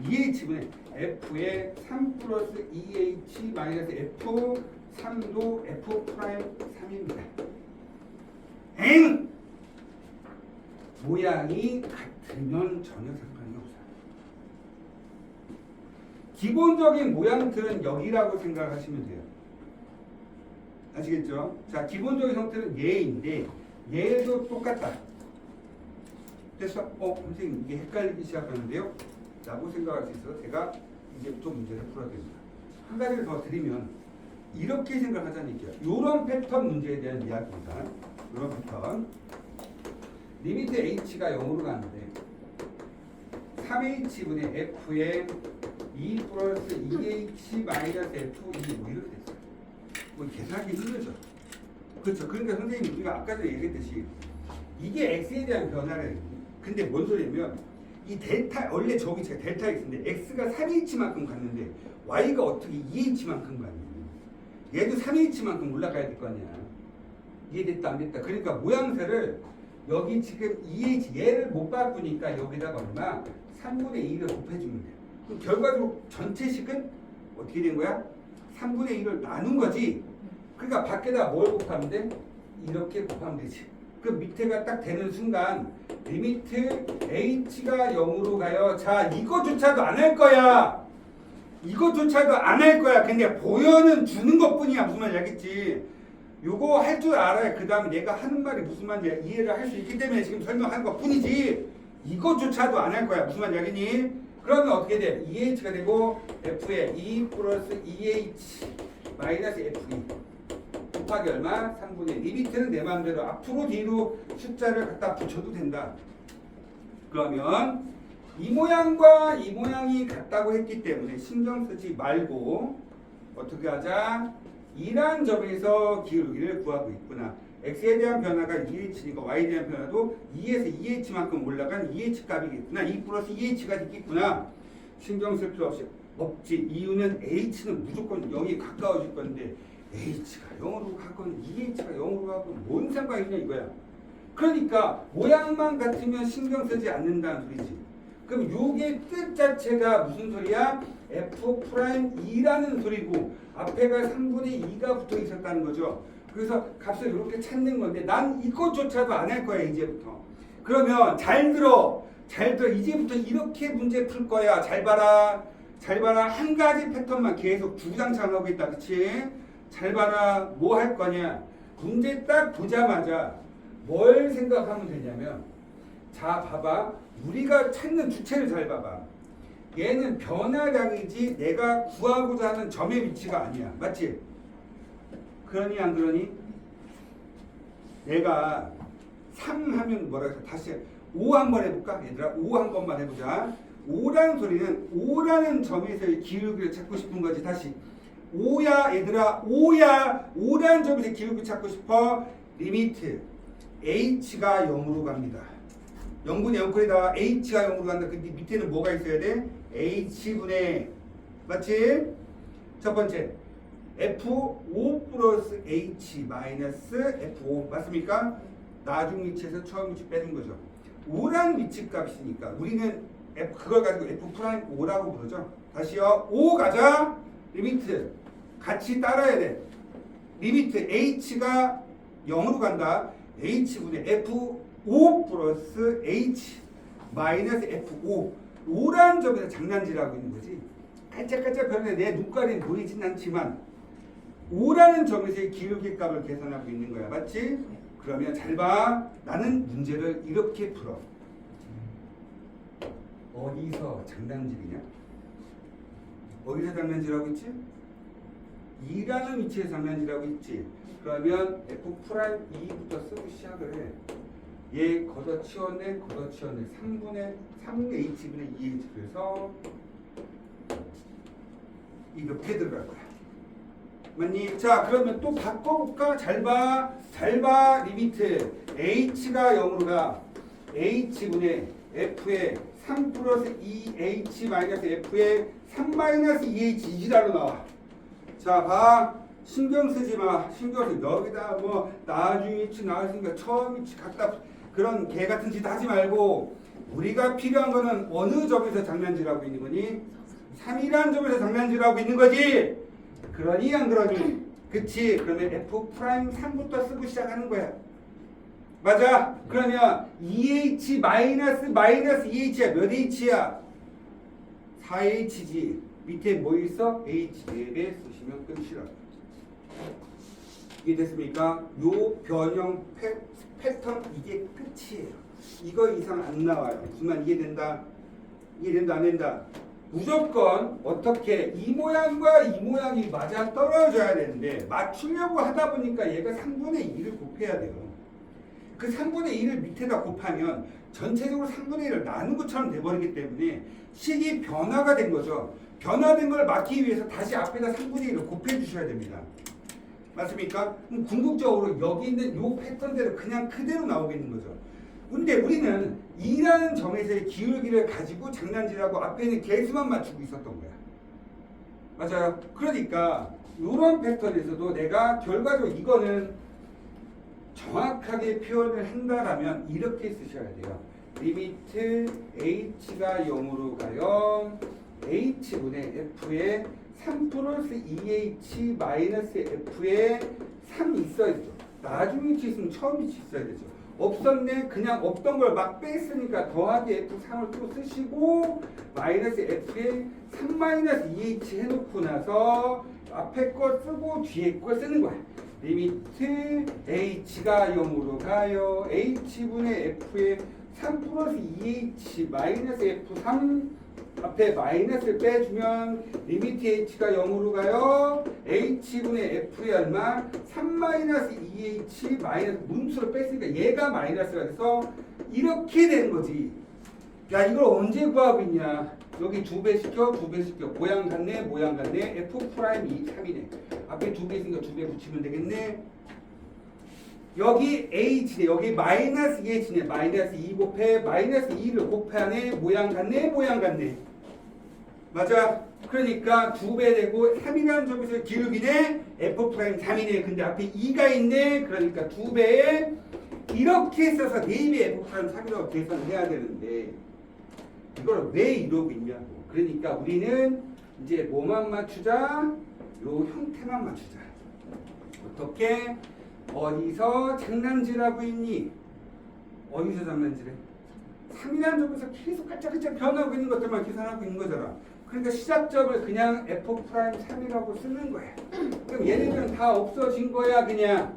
2h분의 f의 3 플러스 2h 마이너스 f 3도 f 프라임 3입니다. 엥! 모양이 같으면 전혀 상관이 없어요. 기본적인 모양들은 여기라고 생각하시면 돼요. 아시겠죠? 자, 기본적인 형태는 얘인데 얘도 똑같다. 됐어? 선생님 이게 헷갈리기 시작하는데요? 라고 생각할 수 있어서 제가 이제부터 문제를 풀어야 됩니다. 한 가지를 더 드리면 이렇게 생각하자는 얘기야. 이런 패턴 문제에 대한 이야기입니다. 이런 패턴. 리미트 h가 0으로 가는데 3h분의 f의 2 플러스 2h 마이너스 f2 뭐 이렇게 됐어요. 뭐 계산하기 힘들죠. 그렇죠. 그러니까 선생님 우리가 아까 전에 얘기했듯이 이게 x에 대한 변화를 근데 뭔 소리냐면 이 델타 원래 저기 제가 델타 x인데 x가 3h만큼 갔는데 y가 어떻게 2h만큼 가냐. 얘도 3h만큼 올라가야 될 거 아니야. 이해됐다 안 됐다. 그러니까 모양새를 여기 지금 2h 얘를 못 바꾸니까 여기다가 얼마 3분의 2를 곱해주면 돼요. 그럼 결과적으로 전체식은 어떻게 된 거야? 3분의 1을 나눈 거지. 그러니까 밖에다 뭘 곱하면 돼? 이렇게 곱하면 되지. 그 밑에가 딱 되는 순간 리미트 h가 0으로 가요. 자, 이거조차도 안 할 거야. 이거조차도 안 할 거야. 근데 보여는 주는 것뿐이야. 무슨 말인지 알겠지? 요거 할 줄 알아야 그 다음에 내가 하는 말이 무슨 말인지 이해를 할 수 있기 때문에 지금 설명한 것뿐이지 이거조차도 안 할 거야. 무슨 말인지 알겠니? 그러면 어떻게 돼? 2h가 되고 f에 2 플러스 2h 마이너스 f2 곱하기 얼마? 3분의 리미트는 내 마음대로 앞으로 뒤로 숫자를 갖다 붙여도 된다. 그러면 이 모양과 이 모양이 같다고 했기 때문에 신경 쓰지 말고 어떻게 하자? 이란 점에서 기울기를 구하고 있구나. x에 대한 변화가 2h니까 y에 대한 변화도 2에서 2h만큼 올라간 2h 값이겠구나. 2 플러스 2h가 있겠구나. 신경 쓸 필요 없지. 이유는 h는 무조건 0이 가까워질 건데 h가 0으로 가건 2h가 0으로 가건 뭔 상관이냐 이거야. 그러니까 모양만 같으면 신경 쓰지 않는다는 소리지. 그럼 요게 뜻 자체가 무슨 소리야? F'E라는 소리고 앞에가 3분의 2가 붙어 있었다는 거죠. 그래서 값을 이렇게 찾는 건데 난 이것조차도 안 할 거야 이제부터. 그러면 잘 들어. 이제부터 이렇게 문제 풀 거야. 잘 봐라. 한 가지 패턴만 계속 주구장창 하고 있다. 그치? 잘 봐라. 뭐 할 거냐? 문제 딱 보자마자 뭘 생각하면 되냐면, 자 봐봐. 우리가 찾는 주체를 잘 봐봐. 얘는 변화량이지 내가 구하고자 하는 점의 위치가 아니야. 맞지? 그러니 안 그러니? 내가 3 하면 뭐라 해서 다시 5 한번 해볼까? 얘들아 5 한 번만 해보자. 5라는 소리는 5라는 점에서의 기울기를 찾고 싶은 거지. 다시 5야 얘들아 5라는 점에서 기울기 찾고 싶어. 리미트 h가 0으로 갑니다. 0분의 0꼴에다가 h가 0으로 간다. 근데 밑에는 뭐가 있어야 돼? h분의, 맞지? 첫 번째 f5 플러스 h 마이너스 f5 맞습니까? 나중 위치에서 처음 위치 빼는 거죠. 5란 위치 값이니까 우리는 그걸 가지고 f'5라고 부르죠. 다시요. 5 가자. 리미트 같이 따라야 돼. 리미트 h가 0으로 간다. h분의 f5 플러스 h 마이너스 f5. 5라는 점에서 장난질하고 있는 거지. 깔짝깔짝 변해 내 눈깔이 보이진 않지만 5라는 점에서의 기울기 값을 계산하고 있는 거야. 맞지? 그러면 잘 봐. 나는 문제를 이렇게 풀어. 어디서 장난질이냐? 어디서 장난질하고 있지? 2라는 위치에서 장난질하고 있지. 그러면 F'E부터 쓰고 시작을 해. 얘 걷어치웠네. 3분의 H분의 2H. 그래서 이렇게 들어갈 거야. 맞니? 자, 그러면 또 바꿔볼까? 잘 봐. 리미트 h가 0으로 가. h분의 f의 3 플러스 2h 마이너스 f의 3 마이너스 2h 이지랄로 나와. 자, 봐. 신경 쓰지 마. 여기다 뭐 나중 위치 나왔으니까 처음 위치 갖다 그런 개 같은 짓 하지 말고, 우리가 필요한 거는 어느 점에서 장난질하고 있는 거니? 3이라는 점에서 장난질하고 있는 거지. 그러니 안 그러니? 그치? 그러면 F'3부터 쓰고 시작하는 거야. 맞아? 그러면 2H 마이너스 2H야. 몇 H야? 4H지. 밑에 뭐 있어? H 4배 쓰시면 끝이라. 이해됐습니까? 요 변형 패턴 이게 끝이에요. 이거 이상 안 나와요. 무슨 말 이해된다? 안 된다? 무조건 어떻게 이 모양과 이 모양이 맞아 떨어져야 되는데 맞추려고 하다 보니까 얘가 3분의 2를 곱해야 돼요. 그 3분의 2를 밑에다 곱하면 전체적으로 3분의 1을 나눈 것처럼 돼버리기 때문에 식이 변화가 된 거죠. 변화된 걸 막기 위해서 다시 앞에다 3분의 1을 곱해 주셔야 됩니다. 맞습니까? 그럼 궁극적으로 여기 있는 요 패턴대로 그냥 그대로 나오겠는 거죠. 근데 우리는 2라는 점에서의 기울기를 가지고 장난질하고 앞에 있는 개수만 맞추고 있었던 거야. 맞아요. 그러니까 이런 패턴에서도 내가 결과적으로 이거는 정확하게 표현을 한다라면 이렇게 쓰셔야 돼요. 리미트 h가 0으로 가요. h분의 f의 3 플러스 2h 마이너스 f의 3이 있어야 되죠. 나중 위치 있으면 처음 위치 있어야 되죠. 없었네. 그냥 없던 걸 막 뺐으니까 더하기 F3을 또 쓰시고 마이너스 F에 3 마이너스 2H 해놓고 나서 앞에 거 쓰고 뒤에 거 쓰는 거야. 리미트 H가 0으로 가요. H분의 F에 3 플러스 2H 마이너스 F3 앞에 마이너스를 빼주면 리미트 h가 0으로 가요. h분의 f의 얼마? 3 마이너스 2h 마이너스 문수를 뺐으니까 얘가 마이너스가 돼서 이렇게 되는 거지. 야, 이걸 언제 구하고 있냐? 여기 2배 시켜. 모양 같네. f 프라임 3이네. 앞에 2배 있으니까 2배 붙이면 되겠네. 여기 h네. 여기 마이너스 2h네. 마이너스 2 곱해 마이너스 2를 곱하네. 모양 같네. 맞아. 그러니까 2배 되고 3이라는 점에서 기울기네. F'3이네. 근데 앞에 2가 있네. 그러니까 2배에 이렇게 써서 4배 F'3이라고 계산을 해야 되는데 이걸 왜 이러고 있냐고. 그러니까 우리는 이제 뭐만 맞추자? 요 형태만 맞추자. 어떻게? 어디서 장난질하고 있니? 어디서 장난질해? 3이라는 점에서 계속 깔짝깔짝 변하고 있는 것들만 계산하고 있는 거잖아. 그러니까 시작점을 그냥 F'3이라고 쓰는 거야. 그럼 얘네들은 다 없어진 거야. 그냥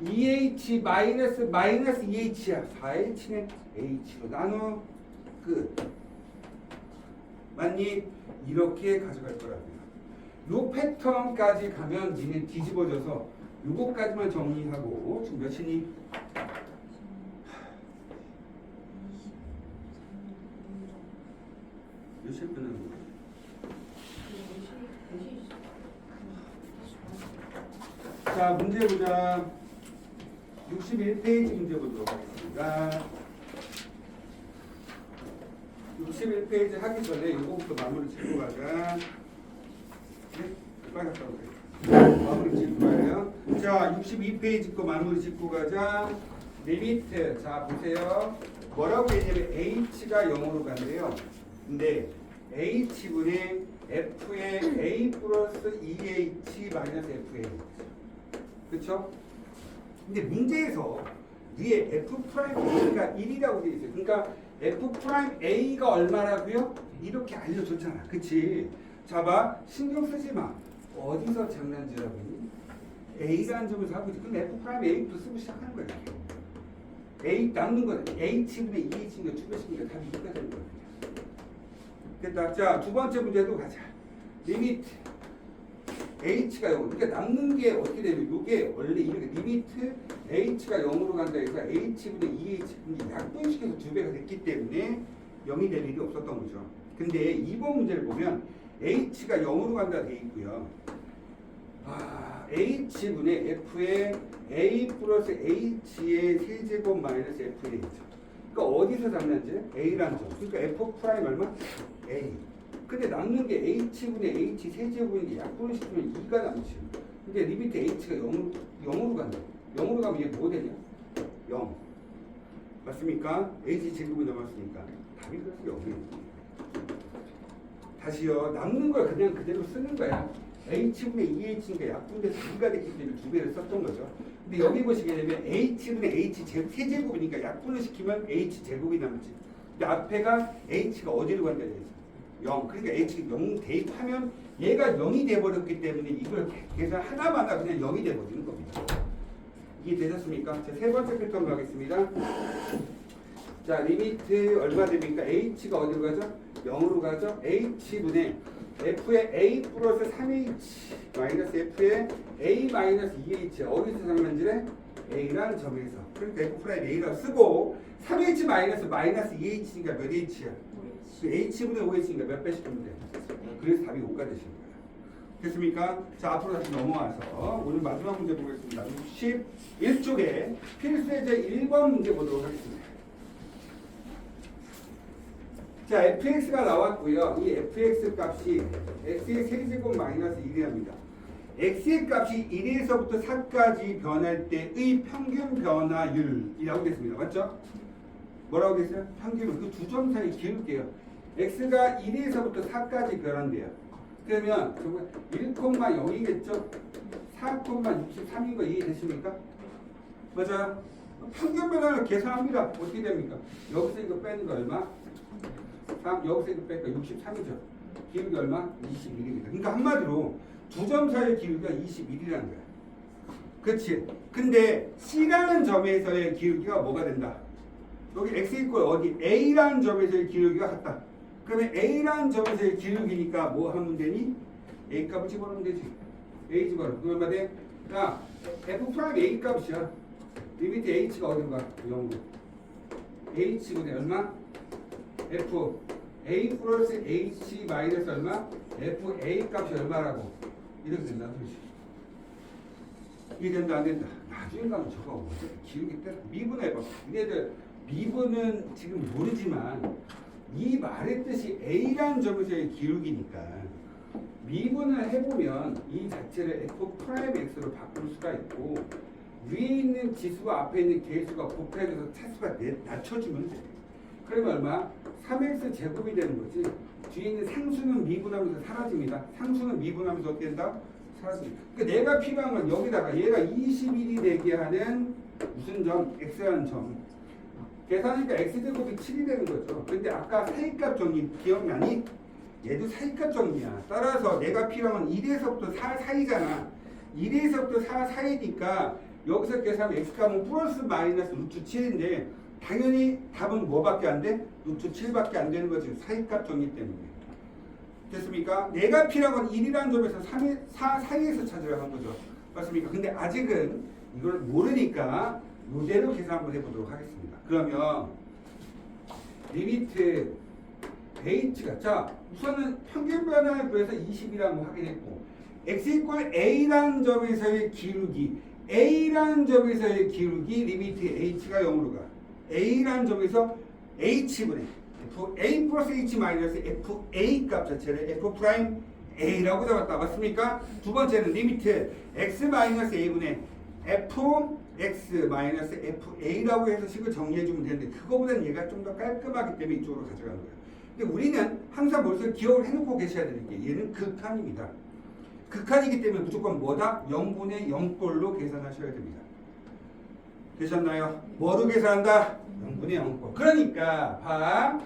2H 마이너스 2H야. 4H는 H로 나눠 끝. 맞니? 이렇게 가져갈 거라고요. 요 패턴까지 가면 니네 뒤집어져서 요거까지만 정리하고 지금 몇이니? 몇 시에 끝나는 거야? 자, 문제 보자. 61페이지 문제 보도록 하겠습니다. 61페이지 하기 전에 이거부터 마무리 짓고 가자. 네? 빨리 갔다 오세요. 마무리 짓고 가요. 자, 62페이지 거 마무리 짓고 가자. 리미트. 자, 보세요. 뭐라고 얘기하면 H가 0으로 간대요. 근데 H분의 F의 A 플러스 2H 마이너스 FA. 그쵸? 근데 문제에서 위에 F'A가 1이라고 되어 있어요. 그러니까 F'A가 얼마라고요? 이렇게 알려줬잖아. 그치? 자, 봐. 신경 쓰지 마. 어디서 장난질하고 있니? A라는 점에서 하고 있지. 그럼 F'A부터 쓰고 시작하는 거야. A 남는 거는 H분의 2H니까 추가시키니까 답이 2가 되는 거야. 됐다. 자, 두 번째 문제도 가자. 리미트 H가 0. 그러니까 남는 게 어떻게 되면 이게 원래 이렇게 리미트 H가 0으로 간다 해서 H분의 2H 약분시켜서 2배가 됐기 때문에 0이 될 일이 없었던 거죠. 근데 2번 문제를 보면 H가 0으로 간다 돼 있고요. H분의 F의 A 플러스 H의 세제곱 마이너스 F의 A죠. 그러니까 어디서 장난질? A라는 점. 그러니까 F' 얼마? A. 근데 남는 게 H분의 H 세제곱인데 약분을 시키면 2가 남지. 근데 리미트 H가 0으로 간다. 0으로 가면 얘 뭐 되냐? 0. 맞습니까? H 제곱이 남았으니까. 답이 그래서 0이에요. 다시요. 남는 걸 그냥 그대로 쓰는 거야. H분의 2H니까 약분돼서 2가 됐기 때문에 2배를 썼던 거죠. 근데 여기 보시게 되면 H분의 H 세제곱이니까 약분을 시키면 H 제곱이 남지. 근데 앞에가 H가 어디로 간다 그랬어? 0. 그러니까 H가 0 대입하면 얘가 0이 돼버렸기 때문에 이걸 계산 하나마다 그냥 0이 돼버리는 겁니다. 이게 되셨습니까? 자, 세 번째 패턴 가겠습니다. 자, 리미트 얼마 됩니까? H가 어디로 가죠? 0으로 가죠? H분의 F의 A 플러스 3H 마이너스 F의 A 마이너스 2H 어디서 장난질해? A라는 점에서. 그러니까 F 프라임 A라고 쓰고 3H 마이너스 2H니까 몇 H야? H분의 5H니까 몇 배씩 하면 돼? 그래서 답이 5가 되시는 거예요. 됐습니까? 자, 앞으로 다시 넘어와서 오늘 마지막 문제 보겠습니다. 61쪽에 필수의 제 1번 문제 보도록 하겠습니다. 자, fx가 나왔고요. 이 fx 값이 x의 세제곱 마이너스 1이랍니다. x의 값이 1에서부터 4까지 변할 때의 평균 변화율이라고 됐습니다. 맞죠? 뭐라고 됐어요? 평균은 그 두 점 사이 기울게요. x가 1에서부터 4까지 변한대요. 그러면 1,0이겠죠? 4,63인 거 이해되십니까? 맞아요? 평균 변화를 계산합니다. 어떻게 됩니까? 여기서 이거 빼는 거 얼마? 3, 여기서 이거 빼니까 63이죠. 기울기 얼마? 21입니다. 그러니까 한마디로 두 점 사이의 기울기가 21이라는 거야. 그치? 근데 C라는 점에서의 기울기가 뭐가 된다? 여기 X 이퀄 어디? A라는 점에서의 기울기가 같다. 그러면 A라는 점에서의 기울기니까 뭐 하면 되니? A 값을 집어넣으면 되지. A 집어넣어. 그럼 얼마 돼? 자, F 프라임 A 값이야. 리미트 H가 어디로 가? 0으로. H분의 얼마? F A 플러스 H 마이너스 얼마? F A 값이 얼마라고? 이렇게 된다는 소리지. 이게 된다 안 된다? 나중에 가면 저거 기울기 때 미분해봐. 얘네들 미분은 지금 모르지만 이 말의 뜻이 A라는 점에서의 기울기니까 미분을 해보면 이 자체를 F 프라임 X로 바꿀 수가 있고 위에 있는 지수와 앞에 있는 개수가 곱해져서 차수가 낮춰주면 돼. 그러면 얼마? 3x 제곱이 되는 거지. 뒤에 있는 상수는 미분하면서 사라집니다. 상수는 미분하면서 어떻게 된다? 사라집니다. 그러니까 내가 필요한 건 여기다가 얘가 21이 되게 하는 무슨 점? x라는 점. 계산하니까 x제곱이 7이 되는 거죠. 근데 아까 사이값 정리 기억나니? 얘도 사이값 정리야. 따라서 내가 필요한 건 1에서부터 4 사이잖아. 1에서부터 4 사이니까 여기서 계산하면 x값은 플러스 마이너스 루트 7인데 당연히 답은 뭐밖에 안 돼? 루트 7밖에 안 되는 거지. 사이값 정리 때문에. 됐습니까? 내가 필요한 건 1이라는 점에서 4 사이에서 찾으라고 한 거죠. 맞습니까? 근데 아직은 이걸 모르니까 이대로 계산 한번 해보도록 하겠습니다. 그러면 리미트 h가 자 우선은 평균 변화를 구해서 20이라는 거 확인했고 x 이퀄 a라는 점에서의 기울기 a라는 점에서의 기울기 리미트 h가 0으로 가 a라는 점에서 h분의 fa 플러스 h 마이너스 fa 값 자체를 f 프라임 a라고 잡았다. 맞습니까? 두 번째는 리미트 x 마이너스 a분의 fx 마이너스 fa라고 해서 식을 정리해주면 되는데 그거보다는 얘가 좀 더 깔끔하기 때문에 이쪽으로 가져가는 거예요. 근데 우리는 항상 머릿속에 기억을 해놓고 계셔야 되는 게 얘는 극한입니다. 극한이기 때문에 무조건 뭐다? 0분의 0꼴로 계산하셔야 됩니다. 되셨나요? 뭐로 계산한다? 0분의 0꼴. 그러니까 봐.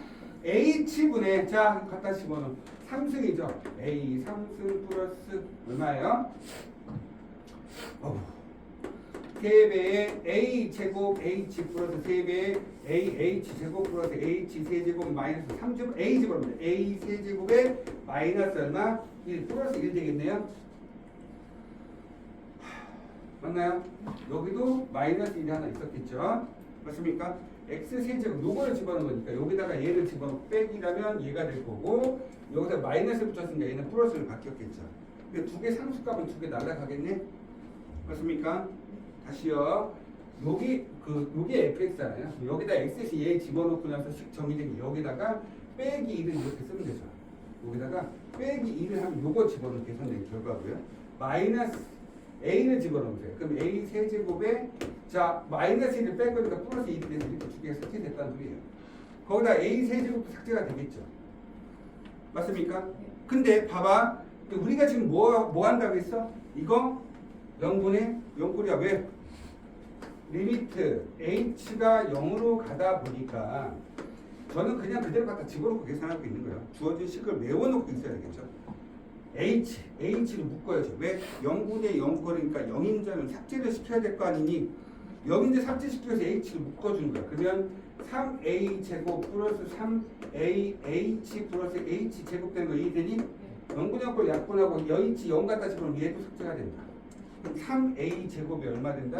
h분의 자 갖다 집어넣으면 3승이죠. a 3승 플러스 얼마예요? 3배의 a 제곱 h 플러스 3배의 ah 제곱 플러스 h 세제곱 마이너스 3제곱 a 제곱입니다. a 세제곱에 마이너스 얼마? 1 플러스 1 되겠네요. 맞나요? 여기도 마이너스 1이 하나 있었겠죠. 맞습니까? x 세제곱 요거를 집어넣은 거니까 여기다가 얘를 집어넣고 빼기라면 얘가 될 거고 여기다 마이너스 붙였으니까 얘는 플러스를 바뀌었겠죠. 근데 두 개 상수값은 두 개 날라가겠네. 맞습니까? 다시요. 요게 fx잖아요. 여기다 x에서 얘 집어넣고 나서 식 정의된 게 여기다가 빼기 1을 이렇게 쓰면 되죠. 여기다가 빼기 1을 하면 요거 집어넣으면 계산된 결과고요. 마이너스 a를 집어넣으세요. 그럼 a 세제곱에 자 마이너스 1을 뺄 거니까 플러스 1이 돼서 이렇게 두 개가 삭제됐다는 소리예요. 거기다 a 세제곱도 삭제가 되겠죠. 맞습니까? 근데 봐봐. 우리가 지금 뭐 한다고 했어? 이거 0분의 0꼴이야. 왜? 리미트 h가 0으로 가다 보니까 저는 그냥 그대로 갖다 집어넣고 계산하고 있는 거예요. 주어진 식을 외워놓고 있어야 되겠죠. h를 묶어야죠. 왜? 0분의 0꼴이니까 0인자는 삭제를 시켜야 될 거 아니니 0인자 삭제시켜서 h를 묶어주는 거야. 그러면 3a 제곱 플러스 3ah 플러스 h 제곱 되는 거 이해되니? 0분의 0꼴 약분하고 h 0 갖다 집어넣으면 얘도 삭제가 된다. 3a 제곱이 얼마 된다?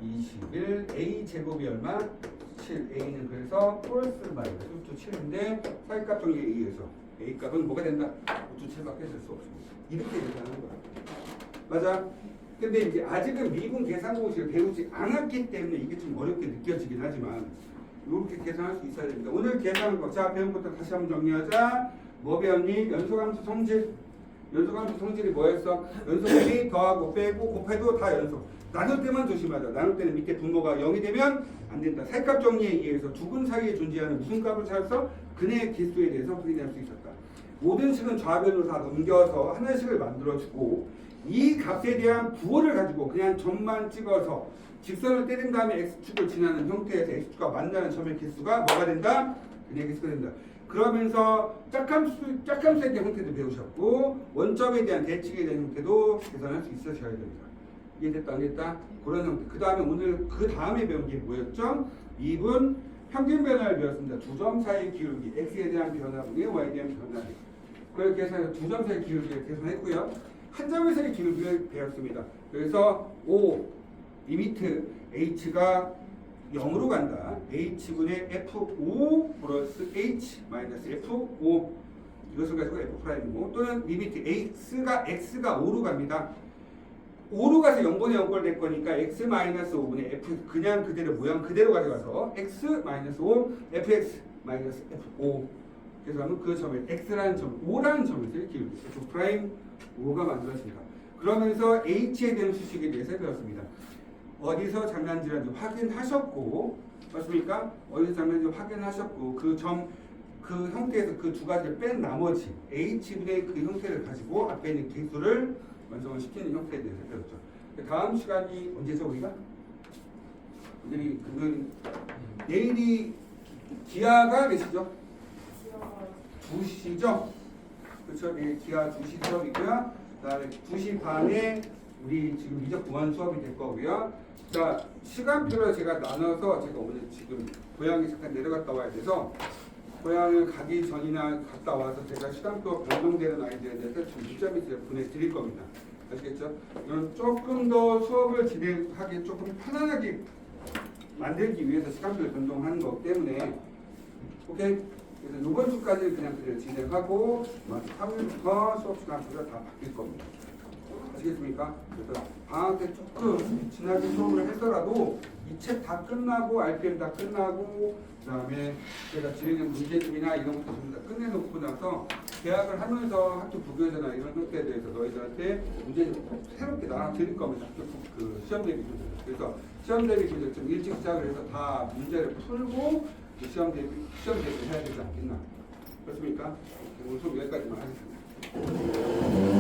21 a 제곱이 얼마? 7a는 그래서 플러스 마이너스 루트 7인데 사이값 정리에 의해서 a 값은 뭐가 된다? 루트 7밖에 될 수 없습니다. 이렇게 계산하는 거야. 맞아? 근데 이제 아직은 미분 계산 공식을 배우지 않았기 때문에 이게 좀 어렵게 느껴지긴 하지만 이렇게 계산할 수 있어야 됩니다. 오늘 계산한 거 자 배운 것도 다시 한번 정리하자. 뭐 배웠니? 연소함수 성질. 연소함수 성질이 뭐였어? 연소곱이 더하고 빼고 곱해도 다 연속. 나눌 때만 조심하자. 나눌 때는 밑에 분모가 0이 되면 안 된다. 살값 정리에 의해서 두 근 사이에 존재하는 무슨 값을 찾아서 근의 개수에 대해서 확인할 수 있었다. 모든 식은 좌변으로 다 넘겨서 하나씩을 만들어주고 이 값에 대한 부호를 가지고 그냥 점만 찍어서 직선을 때린 다음에 x축을 지나는 형태에서 x축과 만나는 점의 개수가 뭐가 된다? 근의 개수가 된다. 그러면서 짝함수의 형태도 배우셨고 원점에 대한 대칭에 대한 형태도 계산할 수 있으셔야 됩니다. 이해됐다 안 됐다? 그런 형태. 그 다음에 오늘 그 다음에 배운 게 뭐였죠? 2분 평균 변화를 배웠습니다. 두 점 사이의 기울기 x에 대한 변화분의 y에 대한 변화분. 그렇게 해서 두 점 사이의 기울기를 계산했고요. 한 점에서의 기울기를 배웠습니다. 그래서 O 리미트 h가 0으로 간다. h분의 f5 플러스 h 마이너스 f5 이것을 가지고 f'5 또는 리미트 x가 5로 갑니다. 5로 가서 0분의 0꼴 될 거니까 x 마이너스 5분의 f 그냥 그대로 모양 그대로 가져가서 x 마이너스 5 fx 마이너스 f5 그래서 하면 그 점에 x라는 점 5라는 점에서의 기울기 f'5가 만들어집니다. 그러면서 h에 대한 수식에 대해서 배웠습니다. 어디서 장난질하는지 확인하셨고 맞습니까? 어디서 장면 좀 확인하셨고 그 형태에서 그 두 가지를 뺀 나머지 H분의 그 형태를 가지고 앞에 있는 기수를 완성을 시키는 형태에 대해서 배웠죠. 다음 시간이 언제죠 우리가? 내일이 기하가 몇시죠? 2시죠? 그렇죠? 내일 기하 2시 수업이고요. 그다음에 2시 반에 우리 지금 미적 구간 수업이 될 거고요. 자, 시간표를 제가 나눠서 제가 오늘 지금 고향에 잠깐 내려갔다 와야 돼서 고향을 가기 전이나 갔다 와서 제가 시간표 변동되는 아이들에 대해서 지금 문자 밑에 보내드릴 겁니다. 아시겠죠? 이건 조금 더 수업을 진행하기 조금 편안하게 만들기 위해서 시간표를 변동하는 거기 때문에 오케이? 그래서 이번 주까지 그냥 그대로 진행하고 화요일부터 수업 시간표가 다 바뀔 겁니다. 아시겠습니까? 그래서 방학 때 조금 지나게 수업을 했더라도 이 책 다 끝나고 RPM 다 끝나고 그다음에 제가 진행한 문제집이나 이런 것도 전부 다 끝내놓고 나서 계약을 하면서 학교 부교재나 이런 형태에 대해서 너희들한테 문제집 새롭게 나눠 드릴 겁니다. 학교 그 시험 대비 교재. 그래서 시험 대비 교재 좀 일찍 시작을 해서 다 문제를 풀고 시험 대비 해야 되지 않겠나? 그렇습니까? 오늘 수업 여기까지만 하겠습니다.